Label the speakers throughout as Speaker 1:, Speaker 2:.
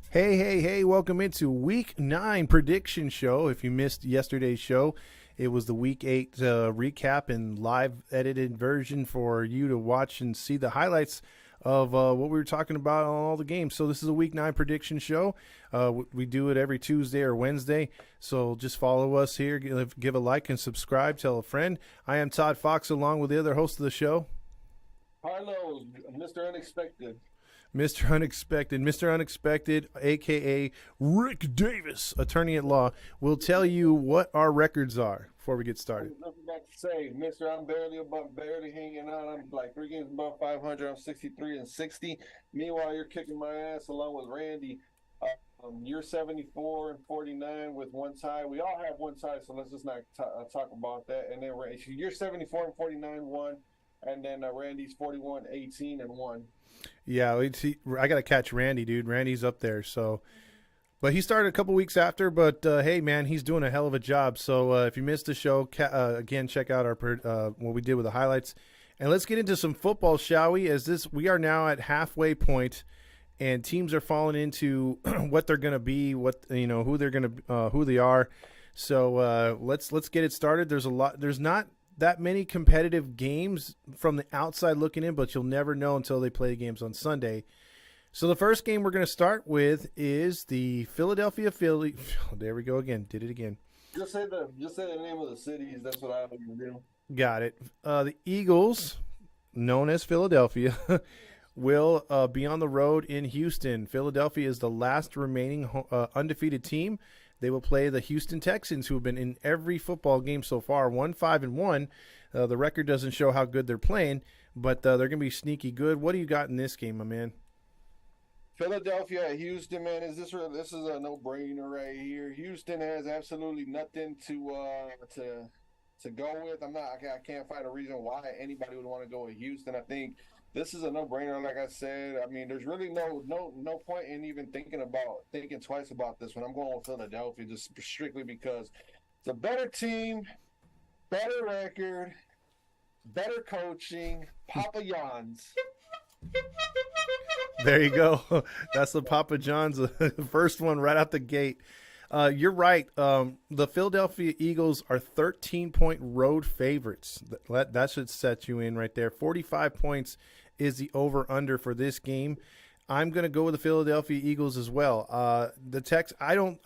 Speaker 1: Hey, welcome into week 9 prediction show. If you missed yesterday's show, it was the week 8 recap and live edited version for you to watch and see the highlights of what we were talking about on all the games. So this is a week 9 prediction show. We do it every Tuesday or Wednesday. So just follow us here, give a like and subscribe, tell a friend. I am Todd Fox along with the other host of the show.
Speaker 2: Carlos, Mr. Unexpected.
Speaker 1: Mr. Unexpected, a.k.a. Rick Davis, attorney at law, will tell you what our records are before we get started.
Speaker 2: I was about to say, Mr. I'm barely hanging on. I'm like 3 games above 500. I'm 63-60. Meanwhile, you're kicking my ass along with Randy. You're 74-49 with one tie. We all have one tie, so let's just not talk about that. And then you're 74-49 1, and then Randy's 41-18-1.
Speaker 1: Yeah, I got to catch Randy, dude. Randy's up there. So, but he started a couple weeks after. But hey, man, he's doing a hell of a job. So if you missed the show, again, check out our what we did with the highlights, and let's get into some football, shall we? We are now at halfway point, and teams are falling into what they're going to be, who they're going to, who they are. So let's get it started. There's not that many competitive games from the outside looking in, but you'll never know until they play the games on Sunday. So the first game we're going to start with is the Philadelphia Philly. There we go again. Did it again.
Speaker 2: Just say the name of the cities. That's what I would do.
Speaker 1: Got it. The Eagles, known as Philadelphia, will be on the road in Houston. Philadelphia is the last remaining undefeated team. They will play the Houston Texans, who have been in every football game so far, 1-5-1. The record doesn't show how good they're playing, but they're going to be sneaky good. What do you got in this game, my man?
Speaker 2: Philadelphia at Houston, man. This is a no-brainer right here. Houston has absolutely nothing to go with. I can't find a reason why anybody would want to go with Houston. I think this is a no-brainer, like I said. I mean, there's really no point in even thinking twice about this one. I'm going with Philadelphia just strictly because it's a better team, better record, better coaching, Papa John's.
Speaker 1: There you go. That's the Papa John's, first one right out the gate. You're right. The Philadelphia Eagles are 13-point road favorites. That should set you in right there. 45 points is the over-under for this game. I'm going to go with the Philadelphia Eagles as well. I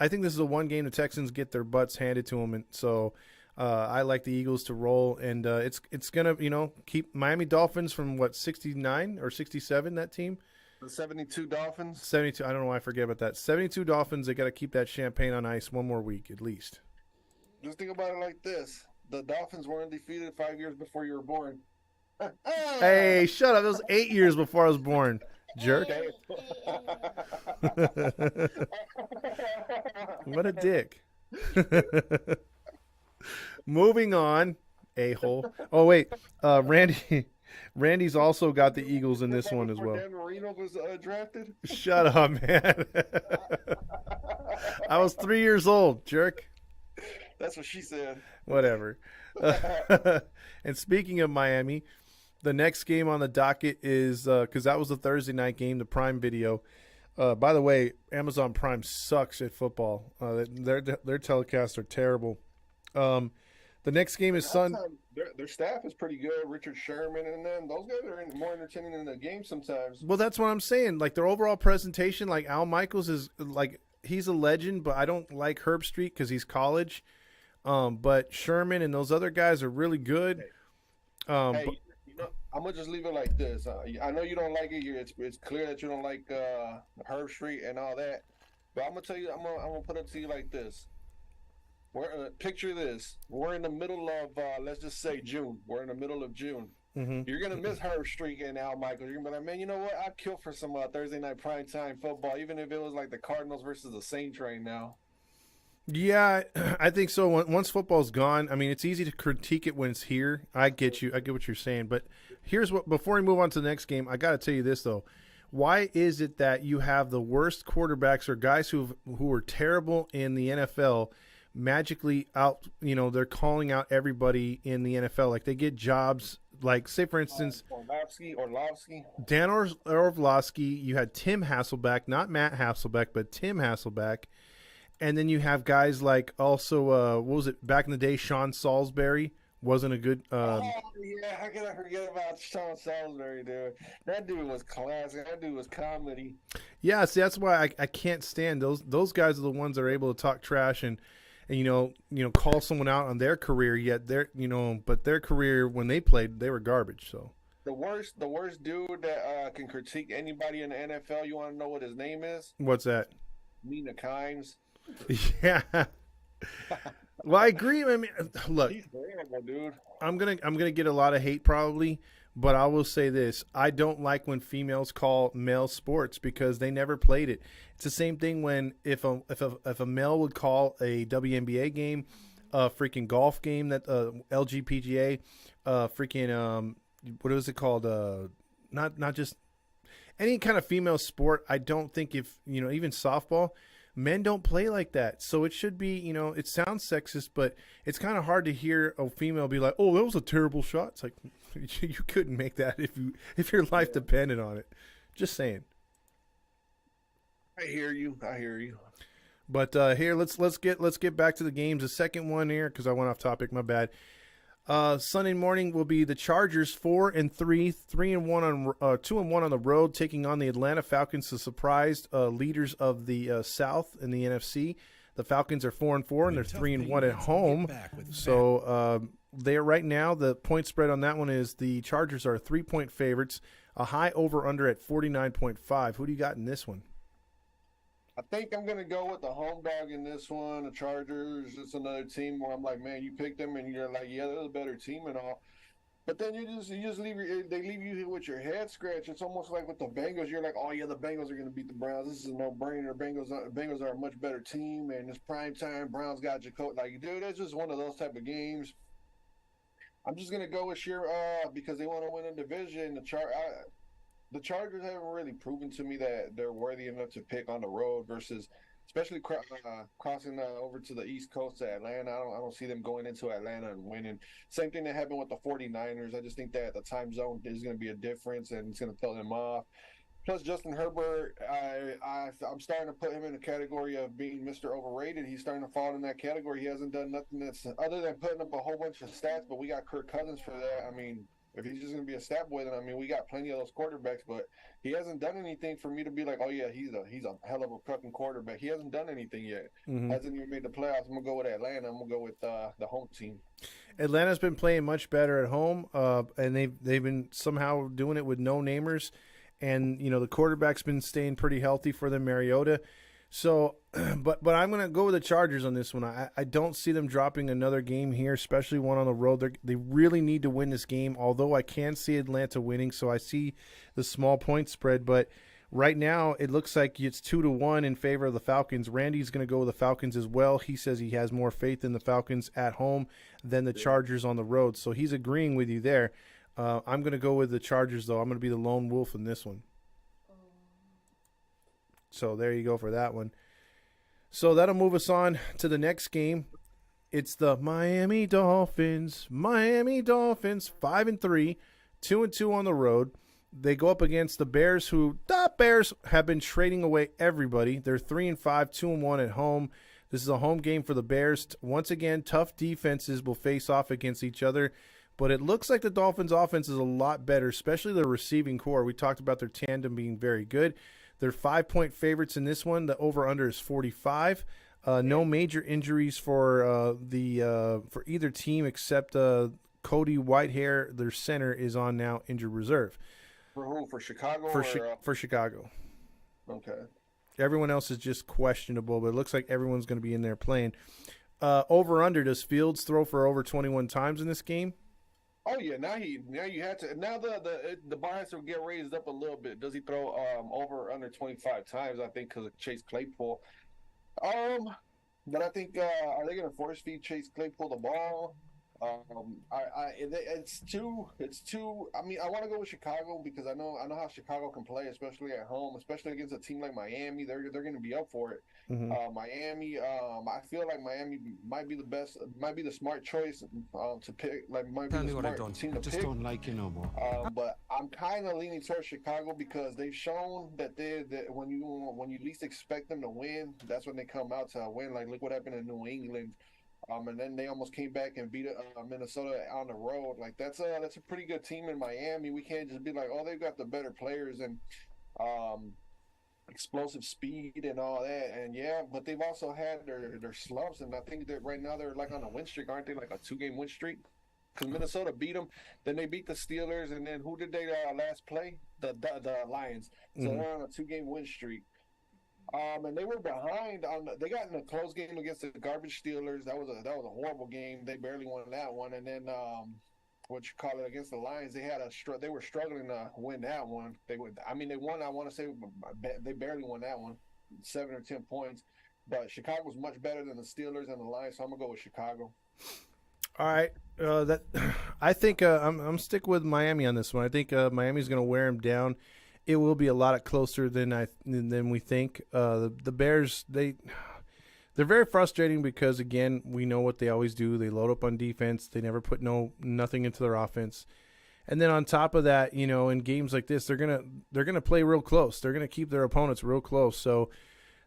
Speaker 1: think this is the one game the Texans get their butts handed to them, and so I like the Eagles to roll. And it's going to keep Miami Dolphins from 69 or 67, that team.
Speaker 2: The 72 Dolphins?
Speaker 1: 72. I don't know why I forget about that. 72 Dolphins, they got to keep that champagne on ice one more week at least.
Speaker 2: Just think about it like this. The Dolphins were undefeated 5 years before you were born.
Speaker 1: Hey, shut up. It was 8 years before I was born, jerk. What a dick. Moving on, a-hole. Oh, wait. Randy's also got the Eagles in this one as well.
Speaker 2: Dan Marino was drafted?
Speaker 1: Shut up, man. I was 3 years old, jerk.
Speaker 2: That's what she said.
Speaker 1: Whatever. And speaking of Miami, the next game on the docket is, because that was the Thursday night game, the Prime Video. By the way, Amazon Prime sucks at football. Their telecasts are terrible. The next game is
Speaker 2: Their staff is pretty good. Richard Sherman and them. Those guys are more entertaining in the game sometimes.
Speaker 1: Well, that's what I'm saying. Like, their overall presentation, like Al Michaels is, like, he's a legend, but I don't like Herb Street because he's college. But Sherman and those other guys are really good.
Speaker 2: I'm gonna just leave it like this. I know you don't like it. It's clear that you don't like Herb Street and all that. But I'm gonna tell you. I'm gonna put it to you like this. Picture this. We're in the middle of let's just say June. We're in the middle of June.
Speaker 1: Mm-hmm.
Speaker 2: You're gonna miss Herb Street and Al Michaels. You're gonna be like, man, you know what? I'd kill for some Thursday night primetime football, even if it was like the Cardinals versus the Saints right now.
Speaker 1: Yeah, I think so. Once football's gone, I mean, it's easy to critique it when it's here. I get you. I get what you're saying. But here's what, before we move on to the next game, I got to tell you this, though. Why is it that you have the worst quarterbacks or guys who are terrible in the NFL magically out, they're calling out everybody in the NFL? Like, they get jobs Like, say for instance,
Speaker 2: Orlovsky.
Speaker 1: Dan Orlovsky. You had Tim Hasselbeck, not Matt Hasselbeck, but Tim Hasselbeck, and then you have guys like also what was it back in the day? Sean Salisbury wasn't a good.
Speaker 2: Oh yeah, how can I forget about Sean Salisbury, dude? That dude was classic. That dude was comedy.
Speaker 1: Yeah, see, that's why I can't stand those guys are the ones that are able to talk trash and call someone out on their career. Yet but their career when they played, they were garbage. So
Speaker 2: The worst dude that can critique anybody in the NFL. You want to know what his name is?
Speaker 1: what's that?
Speaker 2: Mina Kimes.
Speaker 1: Yeah. Well, I agree. I mean, look,
Speaker 2: He's terrible, dude.
Speaker 1: I'm gonna get a lot of hate probably, but I will say this: I don't like when females call male sports because they never played it. It's the same thing when if a male would call a WNBA game, a freaking golf game that LGPGA, freaking what is it called? Not just any kind of female sport. I don't think if even softball. Men don't play like that, so it should be. It sounds sexist, but it's kind of hard to hear a female be like, "Oh, that was a terrible shot." It's like you couldn't make that if your life depended on it. Just saying.
Speaker 2: I hear you.
Speaker 1: But here, let's get back to the games. The second one here, because I went off topic. My bad. Sunday morning will be the Chargers 4-3, 3-1 on 2-1 on the road, taking on the Atlanta Falcons, the surprised leaders of the South in the NFC. The Falcons are 4-4 and they're 3-1 at home. So they're right now the point spread on that one is the Chargers are 3-point favorites. A high over under at 49.5. Who do you got in this one?
Speaker 2: I think I'm gonna go with the home dog in this one. The Chargers. It's another team where I'm like, man, you picked them, and you're like, yeah, they're the better team and all. But then you just they leave you with your head scratched. It's almost like with the Bengals. You're like, oh yeah, the Bengals are gonna beat the Browns. This is a no-brainer. Bengals are a much better team, and it's prime time. Browns got Jacob. Like, dude, it's just one of those type of games. I'm just gonna go with sheer because they want to win a division. The Chargers haven't really proven to me that they're worthy enough to pick on the road versus, especially crossing over to the East Coast to Atlanta. I don't see them going into Atlanta and winning. Same thing that happened with the 49ers. I just think that the time zone is going to be a difference and it's going to throw them off. Plus, Justin Herbert, I'm starting to put him in the category of being Mr. Overrated. He's starting to fall in that category. He hasn't done nothing that's other than putting up a whole bunch of stats, but we got Kirk Cousins for that. I mean, if he's just going to be a stat boy, then, I mean, we got plenty of those quarterbacks, but he hasn't done anything for me to be like, oh, yeah, he's a hell of a fucking quarterback. He hasn't done anything yet.
Speaker 1: Mm-hmm.
Speaker 2: Hasn't even made the playoffs. I'm going to go with Atlanta. I'm going to go with the home team.
Speaker 1: Atlanta's been playing much better at home, and they've been somehow doing it with no-namers. And, the quarterback's been staying pretty healthy for them, Mariota. So, but I'm going to go with the Chargers on this one. I don't see them dropping another game here, especially one on the road. They really need to win this game, although I can see Atlanta winning, so I see the small point spread. But right now, it looks like it's 2-1 in favor of the Falcons. Randy's going to go with the Falcons as well. He says he has more faith in the Falcons at home than the Chargers on the road, so he's agreeing with you there. I'm going to go with the Chargers, though. I'm going to be the lone wolf in this one. So there you go for that one. So that'll move us on to the next game. It's the Miami Dolphins. 5-3, 2-2 on the road. They go up against the Bears, who the Bears have been trading away everybody. They're 3-5, 2-1 at home. This is a home game for the Bears. Once again, tough defenses will face off against each other. But it looks like the Dolphins' offense is a lot better, especially their receiving core. We talked about their tandem being very good. They're 5-point favorites in this one. The over/under is 45. No major injuries for either team except Cody Whitehair, their center, is on now injured reserve.
Speaker 2: For who? For Chicago?
Speaker 1: For Chicago.
Speaker 2: Okay.
Speaker 1: Everyone else is just questionable, but it looks like everyone's going to be in there playing. Over/under, does Fields throw for over 21 times in this game?
Speaker 2: Oh yeah, now you have to. Now the bar has to get raised up a little bit. Does he throw over under 25 times? I think because of Chase Claypool. But I think are they going to force feed Chase Claypool the ball? It's too. I mean, I want to go with Chicago because I know how Chicago can play, especially at home, especially against a team like Miami. They're going to be up for it.
Speaker 1: Hmm.
Speaker 2: Miami. I feel like Miami might be the best, might be the smart choice to pick. Like, might be
Speaker 3: Tell
Speaker 2: the
Speaker 3: me what I
Speaker 2: smart
Speaker 3: don't.
Speaker 2: team
Speaker 3: I
Speaker 2: to
Speaker 3: just
Speaker 2: pick.
Speaker 3: don't like you no more.
Speaker 2: But I'm kind of leaning towards Chicago because they've shown that when you least expect them to win, that's when they come out to win. Like, look what happened in New England. And then they almost came back and beat Minnesota on the road. Like, that's a pretty good team in Miami. We can't just be like, oh, they've got the better players and um, explosive speed and all that. And yeah, but they've also had their slumps. And I think that right now they're like on a win streak, aren't they? Like a 2-game win streak. Because Minnesota beat them, then they beat the Steelers, and then who did they last play? The Lions. So
Speaker 1: Hmm.
Speaker 2: they're on a 2-game win streak. And they were behind on. They got in a close game against the garbage Steelers. That was a horrible game. They barely won that one. And then what you call it against the Lions, they were struggling to win that one. They won. I want to say they barely won that one, 7 or 10 points. But Chicago's much better than the Steelers and the Lions, so I'm gonna go with Chicago.
Speaker 1: All right. That I think I'm stick with Miami on this one. I think Miami's going to wear him down. It will be a lot closer than we think. The Bears they're very frustrating because again we know what they always do. They load up on defense. They never put nothing into their offense. And then on top of that, in games like this, they're gonna play real close. They're gonna keep their opponents real close. So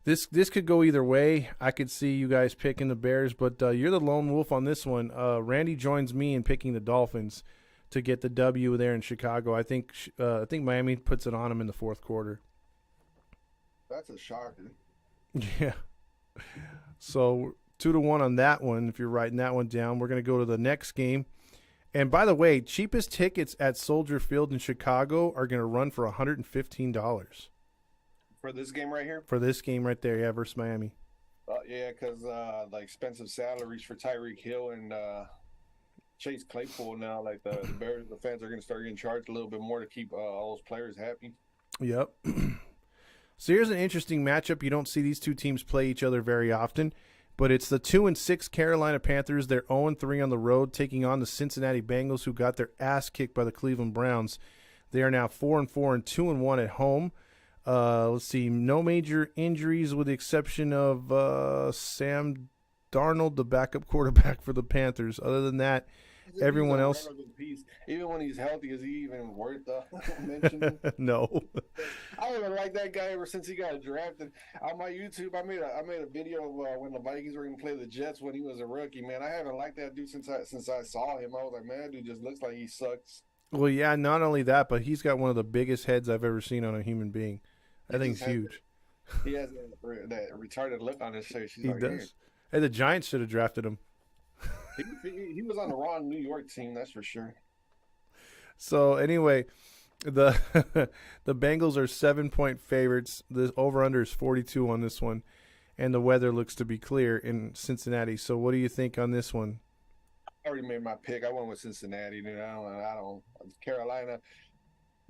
Speaker 1: this could go either way. I could see you guys picking the Bears, but you're the lone wolf on this one. Randy joins me in picking the Dolphins to get the W there in Chicago. I think Miami puts it on them in the fourth quarter.
Speaker 2: That's a shocker.
Speaker 1: Yeah. So 2-1 on that one. If you're writing that one down, we're gonna go to the next game. And by the way, cheapest tickets at Soldier Field in Chicago are gonna run for $115
Speaker 2: For this game right here.
Speaker 1: for this game right there. Yeah, versus Miami.
Speaker 2: Yeah, because the expensive salaries for Tyreek Hill and Chase Claypool now, like the Bears, the fans are going to start getting charged a little bit more to keep all those players happy.
Speaker 1: Yep. So here's an interesting matchup. You don't see these two teams play each other very often, but it's the 2-6 Carolina Panthers. They're 0-3 on the road, taking on the Cincinnati Bengals, who got their ass kicked by the Cleveland Browns. They are now 4-4 and 2-1 at home. Let's see, no major injuries with the exception of Sam Darnold, the backup quarterback for the Panthers. Other than that, everyone else.
Speaker 2: Piece. Even when he's healthy, is he even worth mentioning?
Speaker 1: No.
Speaker 2: I haven't liked that guy ever since he got drafted. On my YouTube, I made a video of when the Vikings were going to play the Jets when he was a rookie. Man, I haven't liked that dude since I saw him. I was like, man, that dude just looks like he sucks.
Speaker 1: Well, yeah, not only that, but he's got one of the biggest heads I've ever seen on a human being. I think it's huge.
Speaker 2: He has that retarded look on his face.
Speaker 1: He does. Hey, the Giants should have drafted him.
Speaker 2: He was on the wrong New York team, that's for sure.
Speaker 1: So anyway, the the Bengals are 7-point favorites. The over/under is 42 on this one, and the weather looks to be clear in Cincinnati. So what do you think on this one?
Speaker 2: I already made my pick. I went with Cincinnati, dude. I don't. Carolina,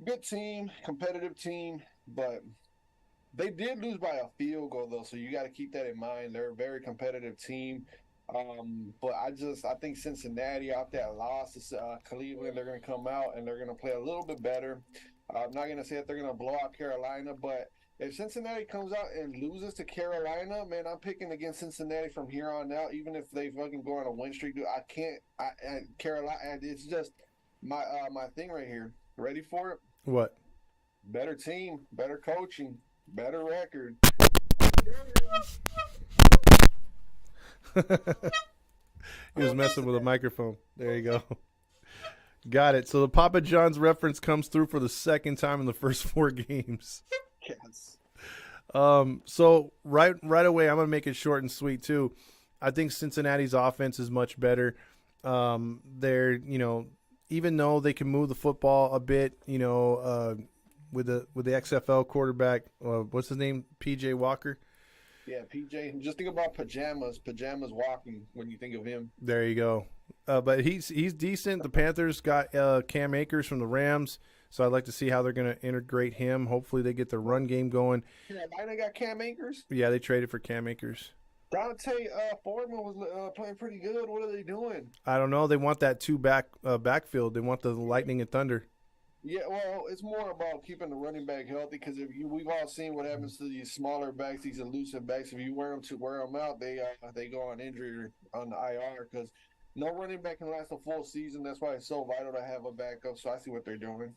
Speaker 2: good team, competitive team, but they did lose by a field goal though, so you got to keep that in mind. They're a very competitive team. But I think Cincinnati off that loss to Cleveland, they're going to come out and they're going to play a little bit better. I'm not going to say that they're going to blow out Carolina, but if Cincinnati comes out and loses to Carolina, man, I'm picking against Cincinnati from here on out. Even if they fucking go on a win streak, dude, I can't. Carolina, it's just my thing right here. Ready for it?
Speaker 1: What?
Speaker 2: Better team, better coaching, better record.
Speaker 1: He was messing with a microphone. There you go. Got it. So the Papa John's reference comes through for the second time in the first 4 games.
Speaker 2: Yes.
Speaker 1: So right away, I'm gonna make it short and sweet too. I think Cincinnati's offense is much better. They're even though they can move the football a bit, with the XFL quarterback, what's his name, PJ Walker.
Speaker 2: Yeah, PJ. Just think about pajamas walking when you think of him.
Speaker 1: There you go. But he's decent. The Panthers got Cam Akers from the Rams, so I'd like to see how they're going to integrate him. Hopefully they get the run game going.
Speaker 2: Carolina got Cam Akers?
Speaker 1: Yeah, they traded for Cam Akers.
Speaker 2: Dante Foreman was playing pretty good. What are they doing?
Speaker 1: I don't know. They want that backfield. They want the Lightning and Thunder.
Speaker 2: Yeah, well, it's more about keeping the running back healthy because we've all seen what happens to these smaller backs, these elusive backs. If you wear them out, they go on injury on the IR because no running back can last a full season. That's why it's so vital to have a backup. So I see what they're doing.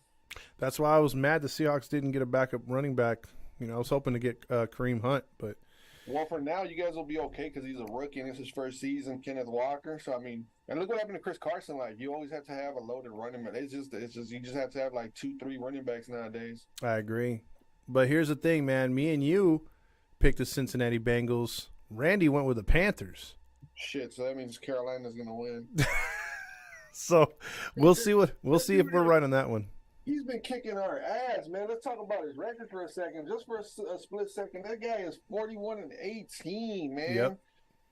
Speaker 1: That's why I was mad the Seahawks didn't get a backup running back. I was hoping to get Kareem Hunt, but
Speaker 2: Well, for now, you guys will be okay because he's a rookie and it's his first season, Kenneth Walker. So I mean, and look what happened to Chris Carson. Like you always have to have a loaded running back. It's just you just have to have like 2-3 running backs nowadays.
Speaker 1: I agree. But here's the thing, man. Me and you picked the Cincinnati Bengals. Randy went with the Panthers.
Speaker 2: Shit, so that means Carolina's gonna win.
Speaker 1: So we'll see if we're right on that one.
Speaker 2: He's been kicking our ass, man. Let's talk about his record for a second. Just for a split second, that guy is 41-18, man. Yep.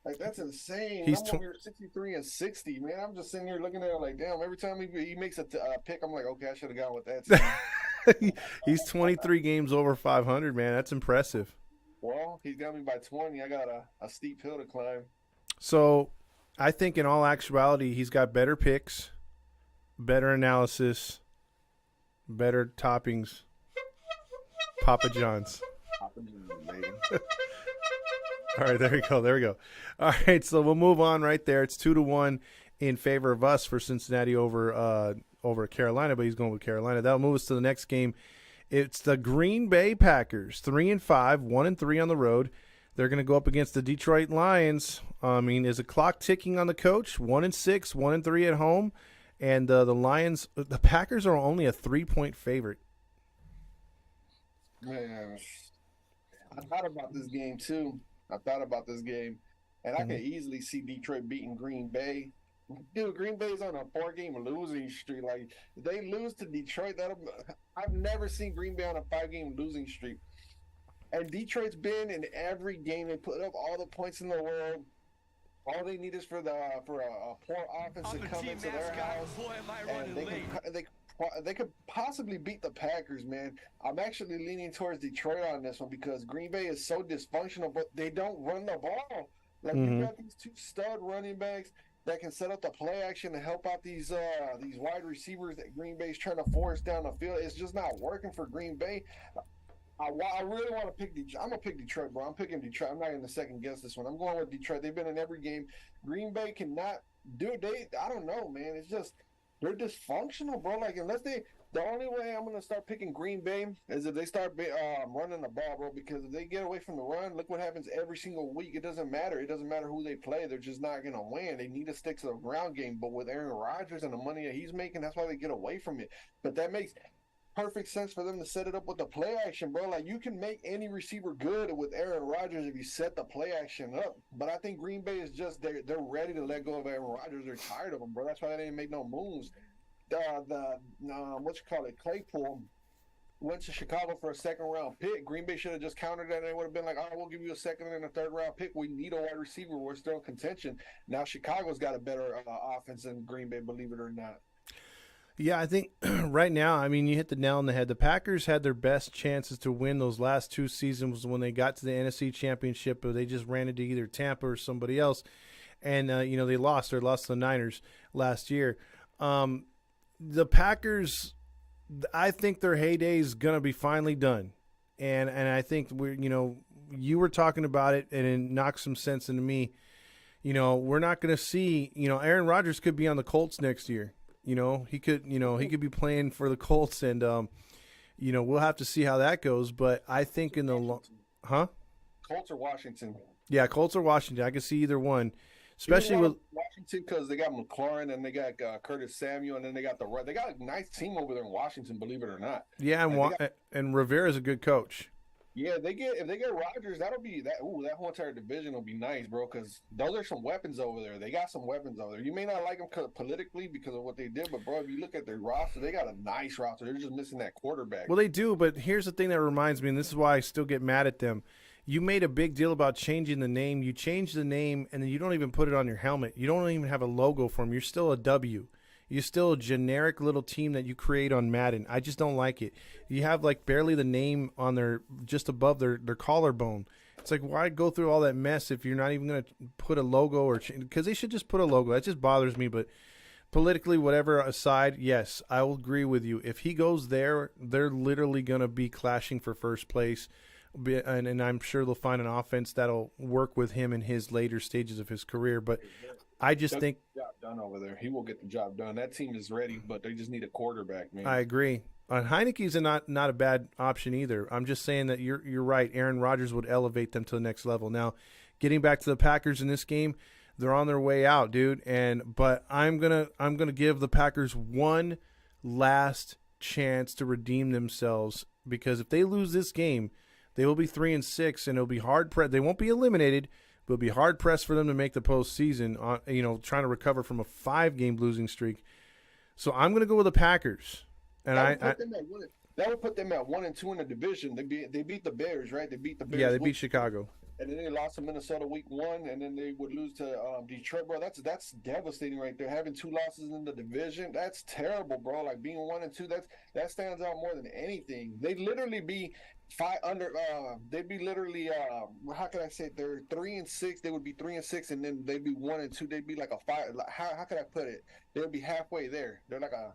Speaker 2: Like that's insane.
Speaker 1: He's
Speaker 2: I'm over here 63-60, man. I'm just sitting here looking at it like, damn. Every time he makes a pick, I'm like, okay, I should have gone with that.
Speaker 1: He's 23 games over 500, man. That's impressive.
Speaker 2: Well, he's got me by 20. I got a steep hill to climb.
Speaker 1: So, I think in all actuality, he's got better picks, better analysis, better toppings. Papa John's.
Speaker 2: Papa John's, baby.
Speaker 1: All right, there we go. All right, so we'll move on right there. It's 2-1 in favor of us for Cincinnati over Carolina, but he's going with Carolina. That'll move us to the next game. It's the Green Bay Packers, 3-5, 1-3 on the road. They're going to go up against the Detroit Lions. I mean, is the clock ticking on the coach? 1-6, 1-3 at home. And the Packers are only a 3-point favorite.
Speaker 2: Man, I thought about this game too. And I can easily see Detroit beating Green Bay. Dude, Green Bay's on a 4-game losing streak. Like, if they lose to Detroit, I've never seen Green Bay on a 5-game losing streak. And Detroit's been in every game. They put up all the points in the world. All they need is for a poor offense to come into their house, and they could possibly beat the Packers, man. I'm actually leaning towards Detroit on this one because Green Bay is so dysfunctional, but they don't run the ball. Like you got these two stud running backs that can set up the play action to help out these wide receivers that Green Bay's trying to force down the field. It's just not working for Green Bay. I really want to pick Detroit. I'm going to pick Detroit, bro. I'm picking Detroit. I'm not going to second guess this one. I'm going with Detroit. They've been in every game. Green Bay cannot do it. I don't know, man. It's just, they're dysfunctional, bro. Like, the only way I'm going to start picking Green Bay is if they start running the ball, bro, because if they get away from the run, look what happens every single week. It doesn't matter. It doesn't matter who they play. They're just not going to win. They need to stick to the ground game. But with Aaron Rodgers and the money that he's making, that's why they get away from it. But that makes perfect sense for them to set it up with the play action, bro. Like, you can make any receiver good with Aaron Rodgers if you set the play action up. But I think Green Bay is just they're ready to let go of Aaron Rodgers. They're tired of him, bro. That's why they didn't make no moves. Claypool went to Chicago for a second-round pick. Green Bay should have just countered that, and they would have been like, all right, we'll give you a second and a third-round pick. We need a wide receiver. We're still in contention. Now Chicago's got a better offense than Green Bay, believe it or not.
Speaker 1: Yeah, I think right now, I mean, you hit the nail on the head. The Packers had their best chances to win those last two seasons when they got to the NFC Championship, but they just ran into either Tampa or somebody else. And, they lost. They lost to the Niners last year. The Packers, I think their heyday is going to be finally done. And I think, you were talking about it, and it knocked some sense into me. We're not going to see, Aaron Rodgers could be on the Colts next year. He could be playing for the Colts, and we'll have to see how that goes. But I think
Speaker 2: Colts or Washington?
Speaker 1: Yeah, Colts or Washington. I can see either one, especially with
Speaker 2: Washington because they got McLaurin and they got Curtis Samuel, and then they got a nice team over there in Washington, believe it or not.
Speaker 1: Yeah, and Rivera's a good coach.
Speaker 2: Yeah, if they get Rodgers, that whole entire division will be nice, bro. Because those are some weapons over there. They got some weapons over there. You may not like them politically because of what they did, but bro, if you look at their roster, they got a nice roster. They're just missing that quarterback.
Speaker 1: Well, they do, but here's the thing that reminds me, and this is why I still get mad at them. You made a big deal about changing the name. You changed the name, and then you don't even put it on your helmet. You don't even have a logo for them. You're still a W. You're still a generic little team that you create on Madden. I just don't like it. You have like barely the name on just above their collarbone. It's like, why go through all that mess if you're not even going to put a logo or because they should just put a logo. That just bothers me. But politically, whatever aside, yes, I will agree with you. If he goes there, they're literally going to be clashing for first place. And I'm sure they'll find an offense that'll work with him in his later stages of his career. But I just think
Speaker 2: the job done over there. He will get the job done. That team is ready, but they just need a quarterback, man.
Speaker 1: I agree. Heineke's not a bad option either. I'm just saying that you're right. Aaron Rodgers would elevate them to the next level. Now, getting back to the Packers in this game, they're on their way out, dude. But I'm gonna give the Packers one last chance to redeem themselves, because if they lose this game, they will be 3-6, and it'll be hard pressed. They won't be eliminated, but it'll be hard pressed for them to make the postseason. Trying to recover from a 5-game losing streak. So I'm gonna go with the Packers. And
Speaker 2: that would put them at 1-2 in the division. They beat the Bears, right? They beat the Bears.
Speaker 1: Yeah, they beat Chicago.
Speaker 2: And then they lost to Minnesota week 1, and then they would lose to Detroit, bro. That's devastating right there. Having 2 losses in the division, that's terrible, bro. Like being 1-2, that stands out more than anything. They'd literally be they'd be literally how can I say it? They're 3-6. They would be 3-6, and then they'd be 1-2. They'd be like a 5. How can I put it? They would be halfway there. They're like a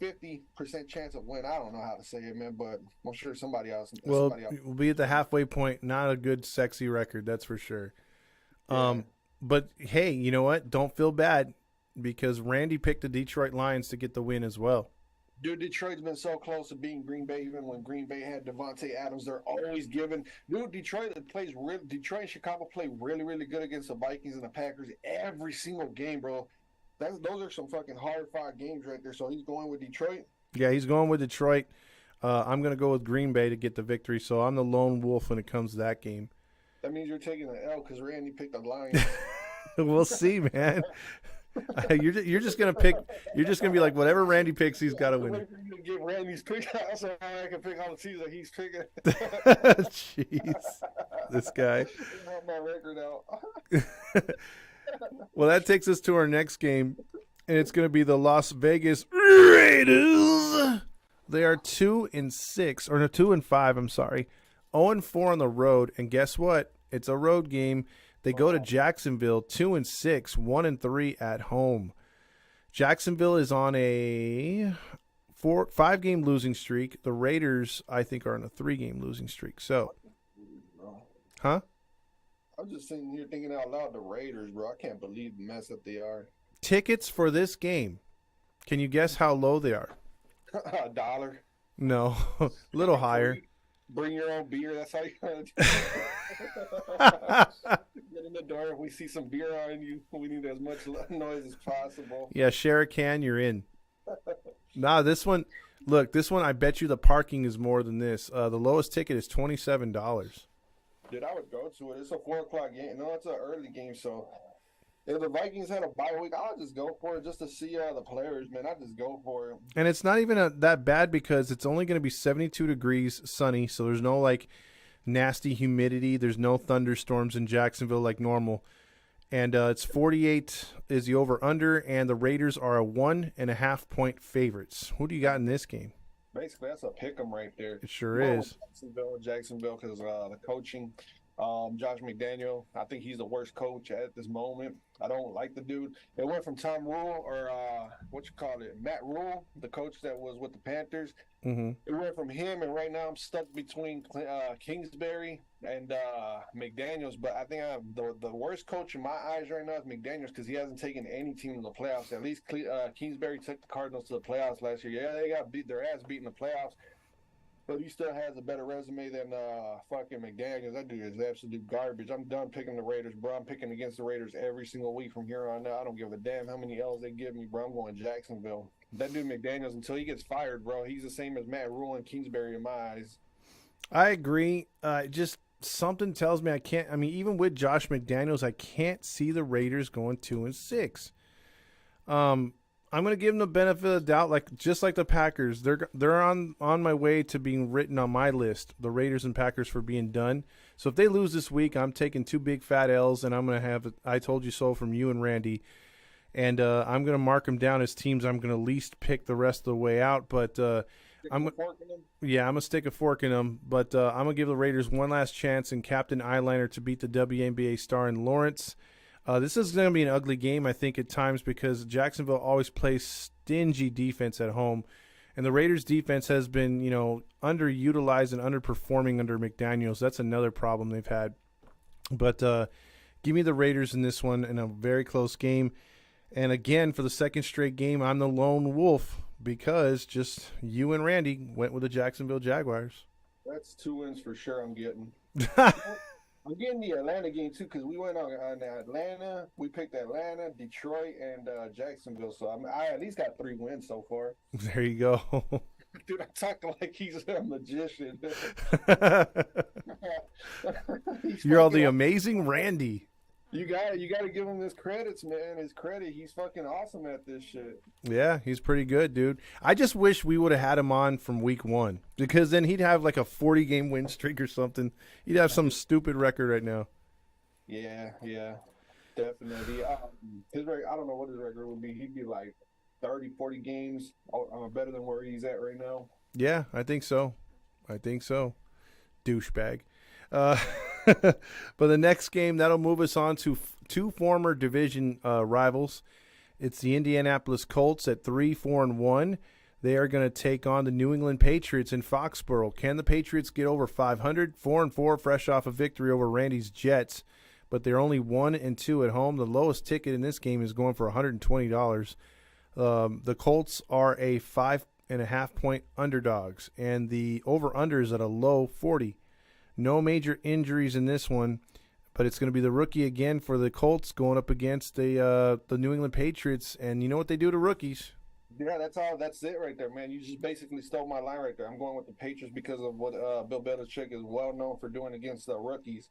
Speaker 2: 50% chance of win. I don't know how to say it, man, but I'm sure somebody else.
Speaker 1: We'll be at the halfway point. Not a good, sexy record, that's for sure. Yeah. But hey, you know what? Don't feel bad, because Randy picked the Detroit Lions to get the win as well.
Speaker 2: Dude, Detroit's been so close to beating Green Bay. Even when Green Bay had Devontae Adams, they're always giving. Dude, Detroit and Chicago play really, really good against the Vikings and the Packers every single game, bro. Those are some fucking hard-fought games right there. So he's going with Detroit?
Speaker 1: Yeah, he's going with Detroit. I'm going to go with Green Bay to get the victory. So I'm the lone wolf when it comes to that game.
Speaker 2: That means you're taking an L because Randy picked the Lions.
Speaker 1: We'll see, man. You're just gonna pick. You're just gonna be like, whatever Randy picks, he's got to win.
Speaker 2: Wait for you to get Randy's pick. So I can pick all the teams that he's picking.
Speaker 1: Jeez, this guy.
Speaker 2: I have my record out.
Speaker 1: Well, that takes us to our next game, and it's going to be the Las Vegas Raiders. They are 2-6, or no, 2-5. I'm sorry, 0-4 on the road, and guess what? It's a road game. They go to Jacksonville, 2-6, 1-3 at home. Jacksonville is on a 5-game losing streak. The Raiders, I think, are on a 3-game losing streak. So, huh?
Speaker 2: I'm just sitting here thinking out loud, the Raiders, bro. I can't believe the mess that they are.
Speaker 1: Tickets for this game. Can you guess how low they are?
Speaker 2: $1.
Speaker 1: No, a little higher.
Speaker 2: Bring your own beer. That's how you gotta do it. Get in the door. If we see some beer on you, we need as much noise as possible.
Speaker 1: Yeah, share a can, you're in. Nah, this one, look, I bet you the parking is more than this. The lowest ticket is $27.
Speaker 2: Dude, I would go to it. It's a 4:00 game. No, it's an early game, so if the Vikings had a bye week, I would just go for it just to see the players, man. I'd just go for it.
Speaker 1: And it's not even that bad, because it's only going to be 72 degrees, sunny, so there's no, like, nasty humidity. There's no thunderstorms in Jacksonville like normal. And it's 48 is the over-under, and the Raiders are a 1.5-point favorites. Who do you got in this game?
Speaker 2: Basically, that's a pick 'em right there.
Speaker 1: It sure is.
Speaker 2: Jacksonville, because the coaching. Josh McDaniel, I think he's the worst coach at this moment. I don't like the dude. It went from Tom Rule, or Matt Rule, the coach that was with the Panthers.
Speaker 1: Mm-hmm.
Speaker 2: It went from him, and right now I'm stuck between Kingsbury and McDaniels. But I think the worst coach in my eyes right now is McDaniels, because he hasn't taken any team to the playoffs. At least Kingsbury took the Cardinals to the playoffs last year. Yeah, they got their ass beat in the playoffs. But he still has a better resume than fucking McDaniels. That dude is absolute garbage. I'm done picking the Raiders, bro. I'm picking against the Raiders every single week from here on out. I don't give a damn how many L's they give me, bro. I'm going Jacksonville. That dude McDaniels, until he gets fired, bro, he's the same as Matt Rule and Kingsbury in my eyes.
Speaker 1: I agree. Just something tells me I can't. I mean, even with Josh McDaniels, I can't see the Raiders going 2-6. I'm going to give them the benefit of the doubt, just like the Packers. They're on my way to being written on my list, the Raiders and Packers, for being done. So if they lose this week, I'm taking 2 big fat L's, and I'm going to have I told you so from you and Randy. And I'm going to mark them down as teams I'm going to least pick the rest of the way out. But
Speaker 2: Stick
Speaker 1: I'm
Speaker 2: a fork in him?
Speaker 1: Yeah, I'm gonna stick a fork in them, but I'm gonna give the Raiders one last chance and Captain Eyeliner to beat the WNBA star in Lawrence. This is gonna be an ugly game, I think, at times because Jacksonville always plays stingy defense at home, and the Raiders' defense has been, underutilized and underperforming under McDaniels. That's another problem they've had. But give me the Raiders in this one in a very close game. And again, for the second straight game, I'm the lone wolf because just you and Randy went with the Jacksonville Jaguars.
Speaker 2: That's 2 wins for sure. I'm getting. I'm getting the Atlanta game too because we went on Atlanta. We picked Atlanta, Detroit, and Jacksonville. So I at least got 3 wins so far.
Speaker 1: There you go.
Speaker 2: Dude, I'm talking like he's a magician.
Speaker 1: You're all the amazing Randy.
Speaker 2: You got to give him his credits, man. His credit. He's fucking awesome at this shit.
Speaker 1: Yeah, he's pretty good, dude. I just wish we would have had him on from week 1 because then he'd have like a 40-game win streak or something. He'd have some stupid record right now.
Speaker 2: Yeah, definitely. His record, I don't know what his record would be. He'd be like 30, 40 games better than where he's at right now.
Speaker 1: Yeah, I think so. Douchebag. But the next game, that'll move us on to 2 former division rivals. It's the Indianapolis Colts at 3-4-1. They are going to take on the New England Patriots in Foxborough. Can the Patriots get over 500? 4-4, fresh off a victory over Randy's Jets, but they're only 1-2 at home. The lowest ticket in this game is going for $120. The Colts are a 5.5-point underdogs, and the over/under is at a low 40. No major injuries in this one, but it's going to be the rookie again for the Colts going up against the New England Patriots, and you know what they do to rookies.
Speaker 2: Yeah, that's it right there, man. You just basically stole my line right there. I'm going with the Patriots because of what Bill Belichick is well known for doing against rookies.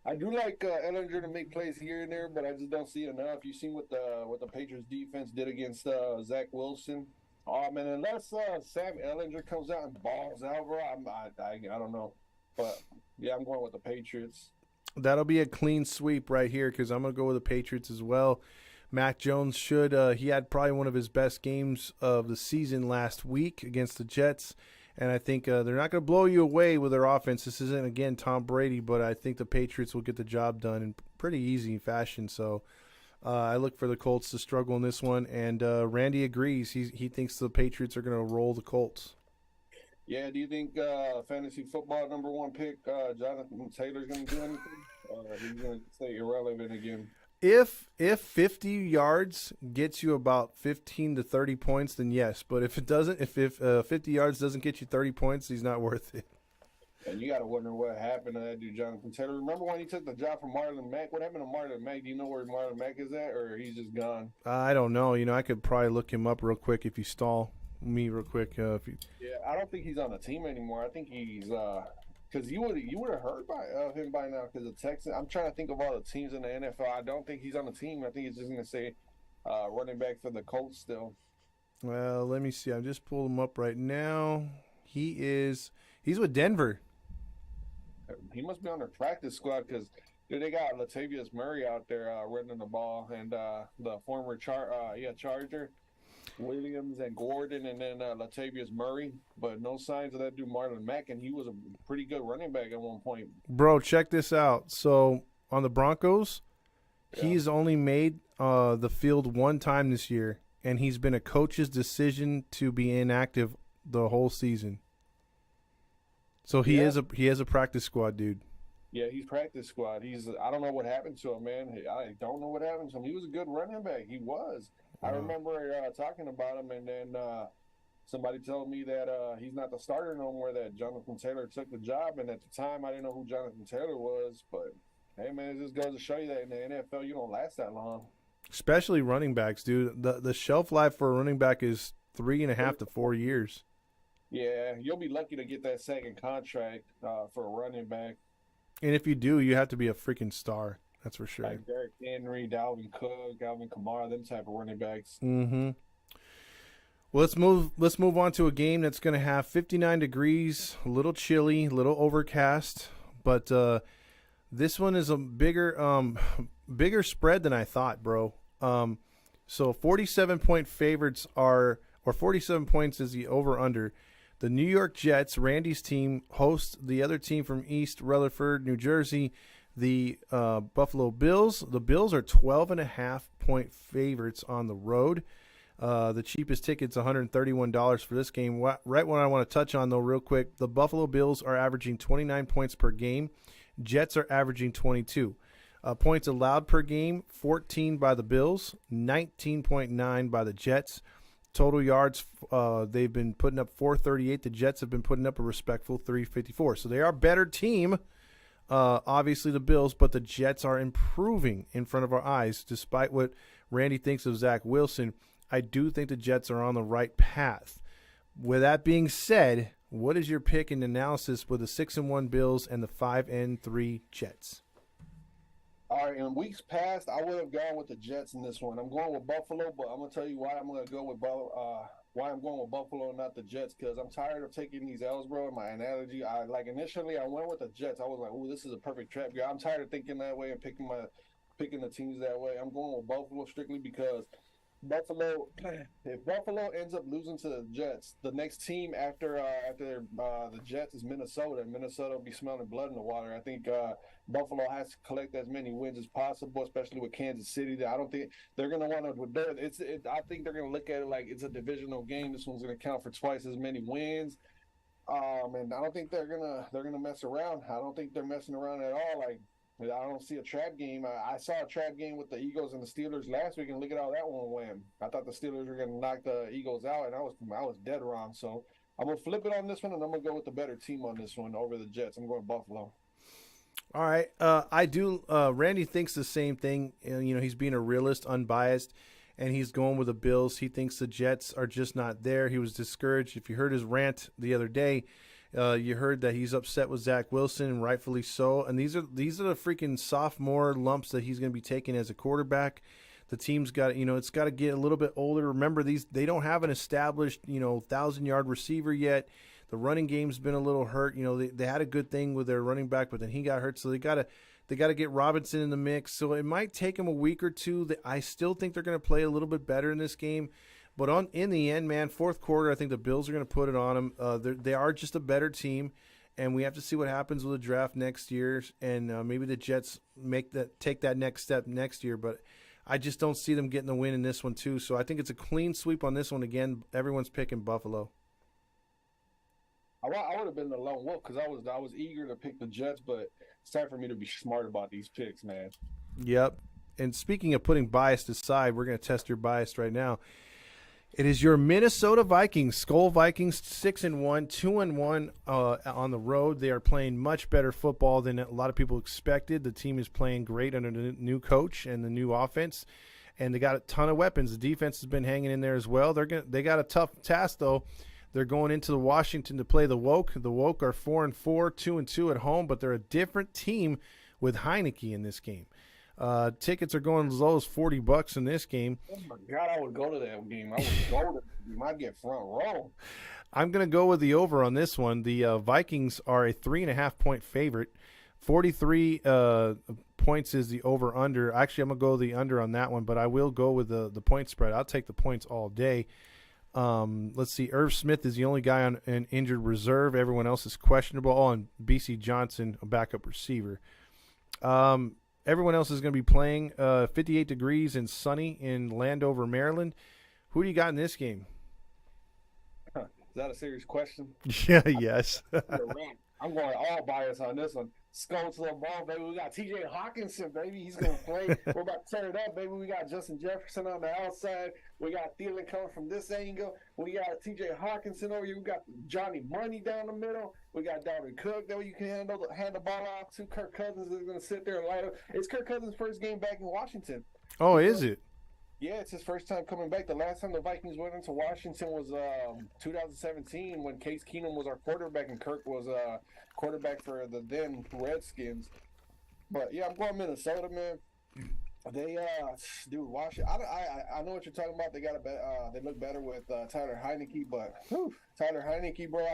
Speaker 2: I do like Ellinger to make plays here and there, but I just don't see it enough. You seen what the Patriots defense did against Zach Wilson. Oh man, unless Sam Ellinger comes out and balls out, bro, I don't know. But yeah, I'm going with the Patriots.
Speaker 1: That'll be a clean sweep right here because I'm going to go with the Patriots as well. Mac Jones he had probably one of his best games of the season last week against the Jets. And I think they're not going to blow you away with their offense. This isn't, again, Tom Brady, but I think the Patriots will get the job done in pretty easy fashion. So I look for the Colts to struggle in this one. And Randy agrees. He thinks the Patriots are going to roll the Colts.
Speaker 2: Yeah, do you think fantasy football number 1 pick, Jonathan Taylor's going to do anything? Or he's going to stay irrelevant again?
Speaker 1: If 50 yards gets you about 15 to 30 points, then yes. But if it doesn't, if 50 yards doesn't get you 30 points, he's not worth it.
Speaker 2: And you got to wonder what happened to that dude, Jonathan Taylor. Remember when he took the job from Marlon Mack? What happened to Marlon Mack? Do you know where Marlon Mack is at, or he's just gone?
Speaker 1: I don't know. I could probably look him up real quick if you stall me real quick.
Speaker 2: Yeah, I don't think he's on the team anymore. I think he's because you would have heard him by now because the Texans. I'm trying to think of all the teams in the NFL. I don't think he's on the team. I think he's just going to say running back for the Colts still.
Speaker 1: Well, let me see. I'm just pulling him up right now. He's with Denver.
Speaker 2: He must be on their practice squad because they got Latavius Murray out there running the ball, and the former Charger. Williams and Gordon, and then Latavius Murray, but no signs of that dude Marlon Mack, and he was a pretty good running back at one point.
Speaker 1: Bro, check this out. So on the Broncos, he's only made the field 1 time this year, and he's been a coach's decision to be inactive the whole season. So he is a practice squad dude.
Speaker 2: Yeah, he's practice squad. I don't know what happened to him, man. I don't know what happened to him. He was a good running back. He was. I remember talking about him, and then somebody told me that he's not the starter no more, that Jonathan Taylor took the job, and at the time I didn't know who Jonathan Taylor was, but hey, man, it just goes to show you that in the NFL you don't last that long.
Speaker 1: Especially running backs, dude. The shelf life for a running back is 3.5 to 4 years.
Speaker 2: Yeah, you'll be lucky to get that second contract for a running back.
Speaker 1: And if you do, you have to be a freaking star. That's for sure.
Speaker 2: Like Derrick Henry, Dalvin Cook, Alvin Kamara, them type of running backs.
Speaker 1: Mm-hmm. Well, let's move on to a game that's going to have 59 degrees, a little chilly, a little overcast, but this one is a bigger spread than I thought, bro. So 47-point favorites or 47 points is the over-under. The New York Jets, Randy's team, host the other team from East Rutherford, New Jersey, the Buffalo Bills. The Bills are 12.5-point favorites on the road. The cheapest ticket's $131 for this game. Right what I want to touch on, though, real quick, the Buffalo Bills are averaging 29 points per game. Jets are averaging 22. Points allowed per game, 14 by the Bills, 19.9 by the Jets. Total yards, they've been putting up 438. The Jets have been putting up a respectful 354. So they are a better team, obviously the Bills, but the Jets are improving in front of our eyes. Despite what Randy thinks of Zach Wilson, I do think the Jets are on the right path. With that being said, what is your pick and analysis with the 6-1 Bills and the 5-3 Jets?
Speaker 2: All right, in weeks past, I would have gone with the Jets in this one. I'm going with Buffalo, but I'm gonna tell you why I'm going to go with why I'm going with Buffalo and not the Jets, because I'm tired of taking these L's, bro. In my analogy, initially I went with the Jets. I was like, "Ooh, this is a perfect trap." Yeah, I'm tired of thinking that way and picking the teams that way. I'm going with Buffalo strictly because Buffalo. If Buffalo ends up losing to the Jets, the next team after the Jets is Minnesota, and Minnesota will be smelling blood in the water. I think Buffalo has to collect as many wins as possible, especially with Kansas City. I don't think they're going to want to. I think they're going to look at it like it's a divisional game. This one's going to count for twice as many wins. And I don't think they're gonna mess around. I don't think they're messing around at all. Like, I don't see a trap game. I saw a trap game with the Eagles and the Steelers last week, and look at how that one went. I thought the Steelers were going to knock the Eagles out, and I was dead wrong. So I'm going to flip it on this one, and I'm going to go with the better team on this one over the Jets. I'm going Buffalo.
Speaker 1: All right. I do. Randy thinks the same thing. He's being a realist, unbiased, and he's going with the Bills. He thinks the Jets are just not there. He was discouraged. If you heard his rant the other day, you heard that he's upset with Zach Wilson, and rightfully so. And these are the freaking sophomore lumps that he's going to be taking as a quarterback. The team's got, it's got to get a little bit older. Remember, they don't have an established, 1,000-yard receiver yet. The running game's been a little hurt. They had a good thing with their running back, but then he got hurt. So they got to get Robinson in the mix. So it might take them a week or two. I still think they're going to play a little bit better in this game. But in the end, man, fourth quarter, I think the Bills are going to put it on them. They are just a better team, and we have to see what happens with the draft next year. And maybe the Jets take that next step next year. But I just don't see them getting the win in this one too. So I think it's a clean sweep on this one again. Everyone's picking Buffalo.
Speaker 2: I would have been the lone wolf because I was eager to pick the Jets, but it's time for me to be smart about these picks, man.
Speaker 1: Yep. And speaking of putting bias aside, we're going to test your bias right now. It is your Minnesota Vikings, Skull Vikings, 6-1, 2-1 on the road. They are playing much better football than a lot of people expected. The team is playing great under the new coach and the new offense, and they got a ton of weapons. The defense has been hanging in there as well. They got a tough task though. They're going into Washington to play the Woke. The Woke are 4-4, 2-2 at home, but they're a different team with Heineke in this game. Tickets are going as low as $40 in this game.
Speaker 2: Oh my God, I would go to that game. I would go to that game. I'd get front row.
Speaker 1: I'm going to go with the over on this one. The Vikings are a 3.5-point favorite. 43 points is the over-under. Actually, I'm going to go the under on that one, but I will go with the point spread. I'll take the points all day. Let's see. Irv Smith is the only guy on an injured reserve. Everyone else is questionable. Oh, and B.C. Johnson, a backup receiver. Everyone else is going to be playing 58 degrees and sunny in Landover, Maryland. Who do you got in this game?
Speaker 2: Is that a serious question?
Speaker 1: Yeah, yes.
Speaker 2: I'm going all bias on this one. Skull to the ball, baby. We got T.J. Hawkinson, baby. He's going to play. We're about to tear it up, baby. We got Justin Jefferson on the outside. We got Thielen coming from this angle. We got T.J. Hawkinson over here. We got Johnny Money down the middle. We got Dalvin Cook that you can hand the ball off to. Kirk Cousins is going to sit there and light up. It's Kirk Cousins' first game back in Washington.
Speaker 1: Oh, is it?
Speaker 2: Yeah, it's his first time coming back. The last time the Vikings went into Washington was 2017 when Case Keenum was our quarterback and Kirk was quarterback for the then Redskins. But yeah, I'm going Minnesota, man. They dude, Washington. I know what you're talking about. They got they look better with Tyler Heineke, but Tyler Heineke, bro.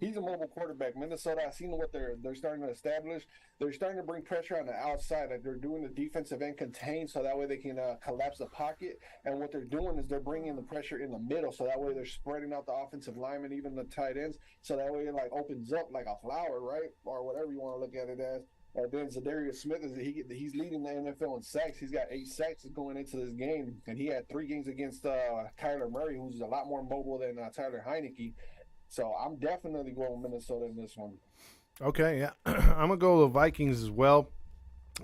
Speaker 2: He's a mobile quarterback. Minnesota, I've seen what they're starting to establish. They're starting to bring pressure on the outside. Like they're doing the defensive end contained, so that way they can collapse the pocket. And what they're doing is they're bringing the pressure in the middle, so that way they're spreading out the offensive linemen, even the tight ends, so that way it like opens up like a flower, right, or whatever you want to look at it as. And then Zadarius Smith he's leading the NFL in sacks. He's got 8 sacks going into this game, and he had 3 games against Kyler Murray, who's a lot more mobile than Tyler Heineke. So I'm definitely going Minnesota in this one.
Speaker 1: Okay, yeah, I'm gonna go the Vikings as well,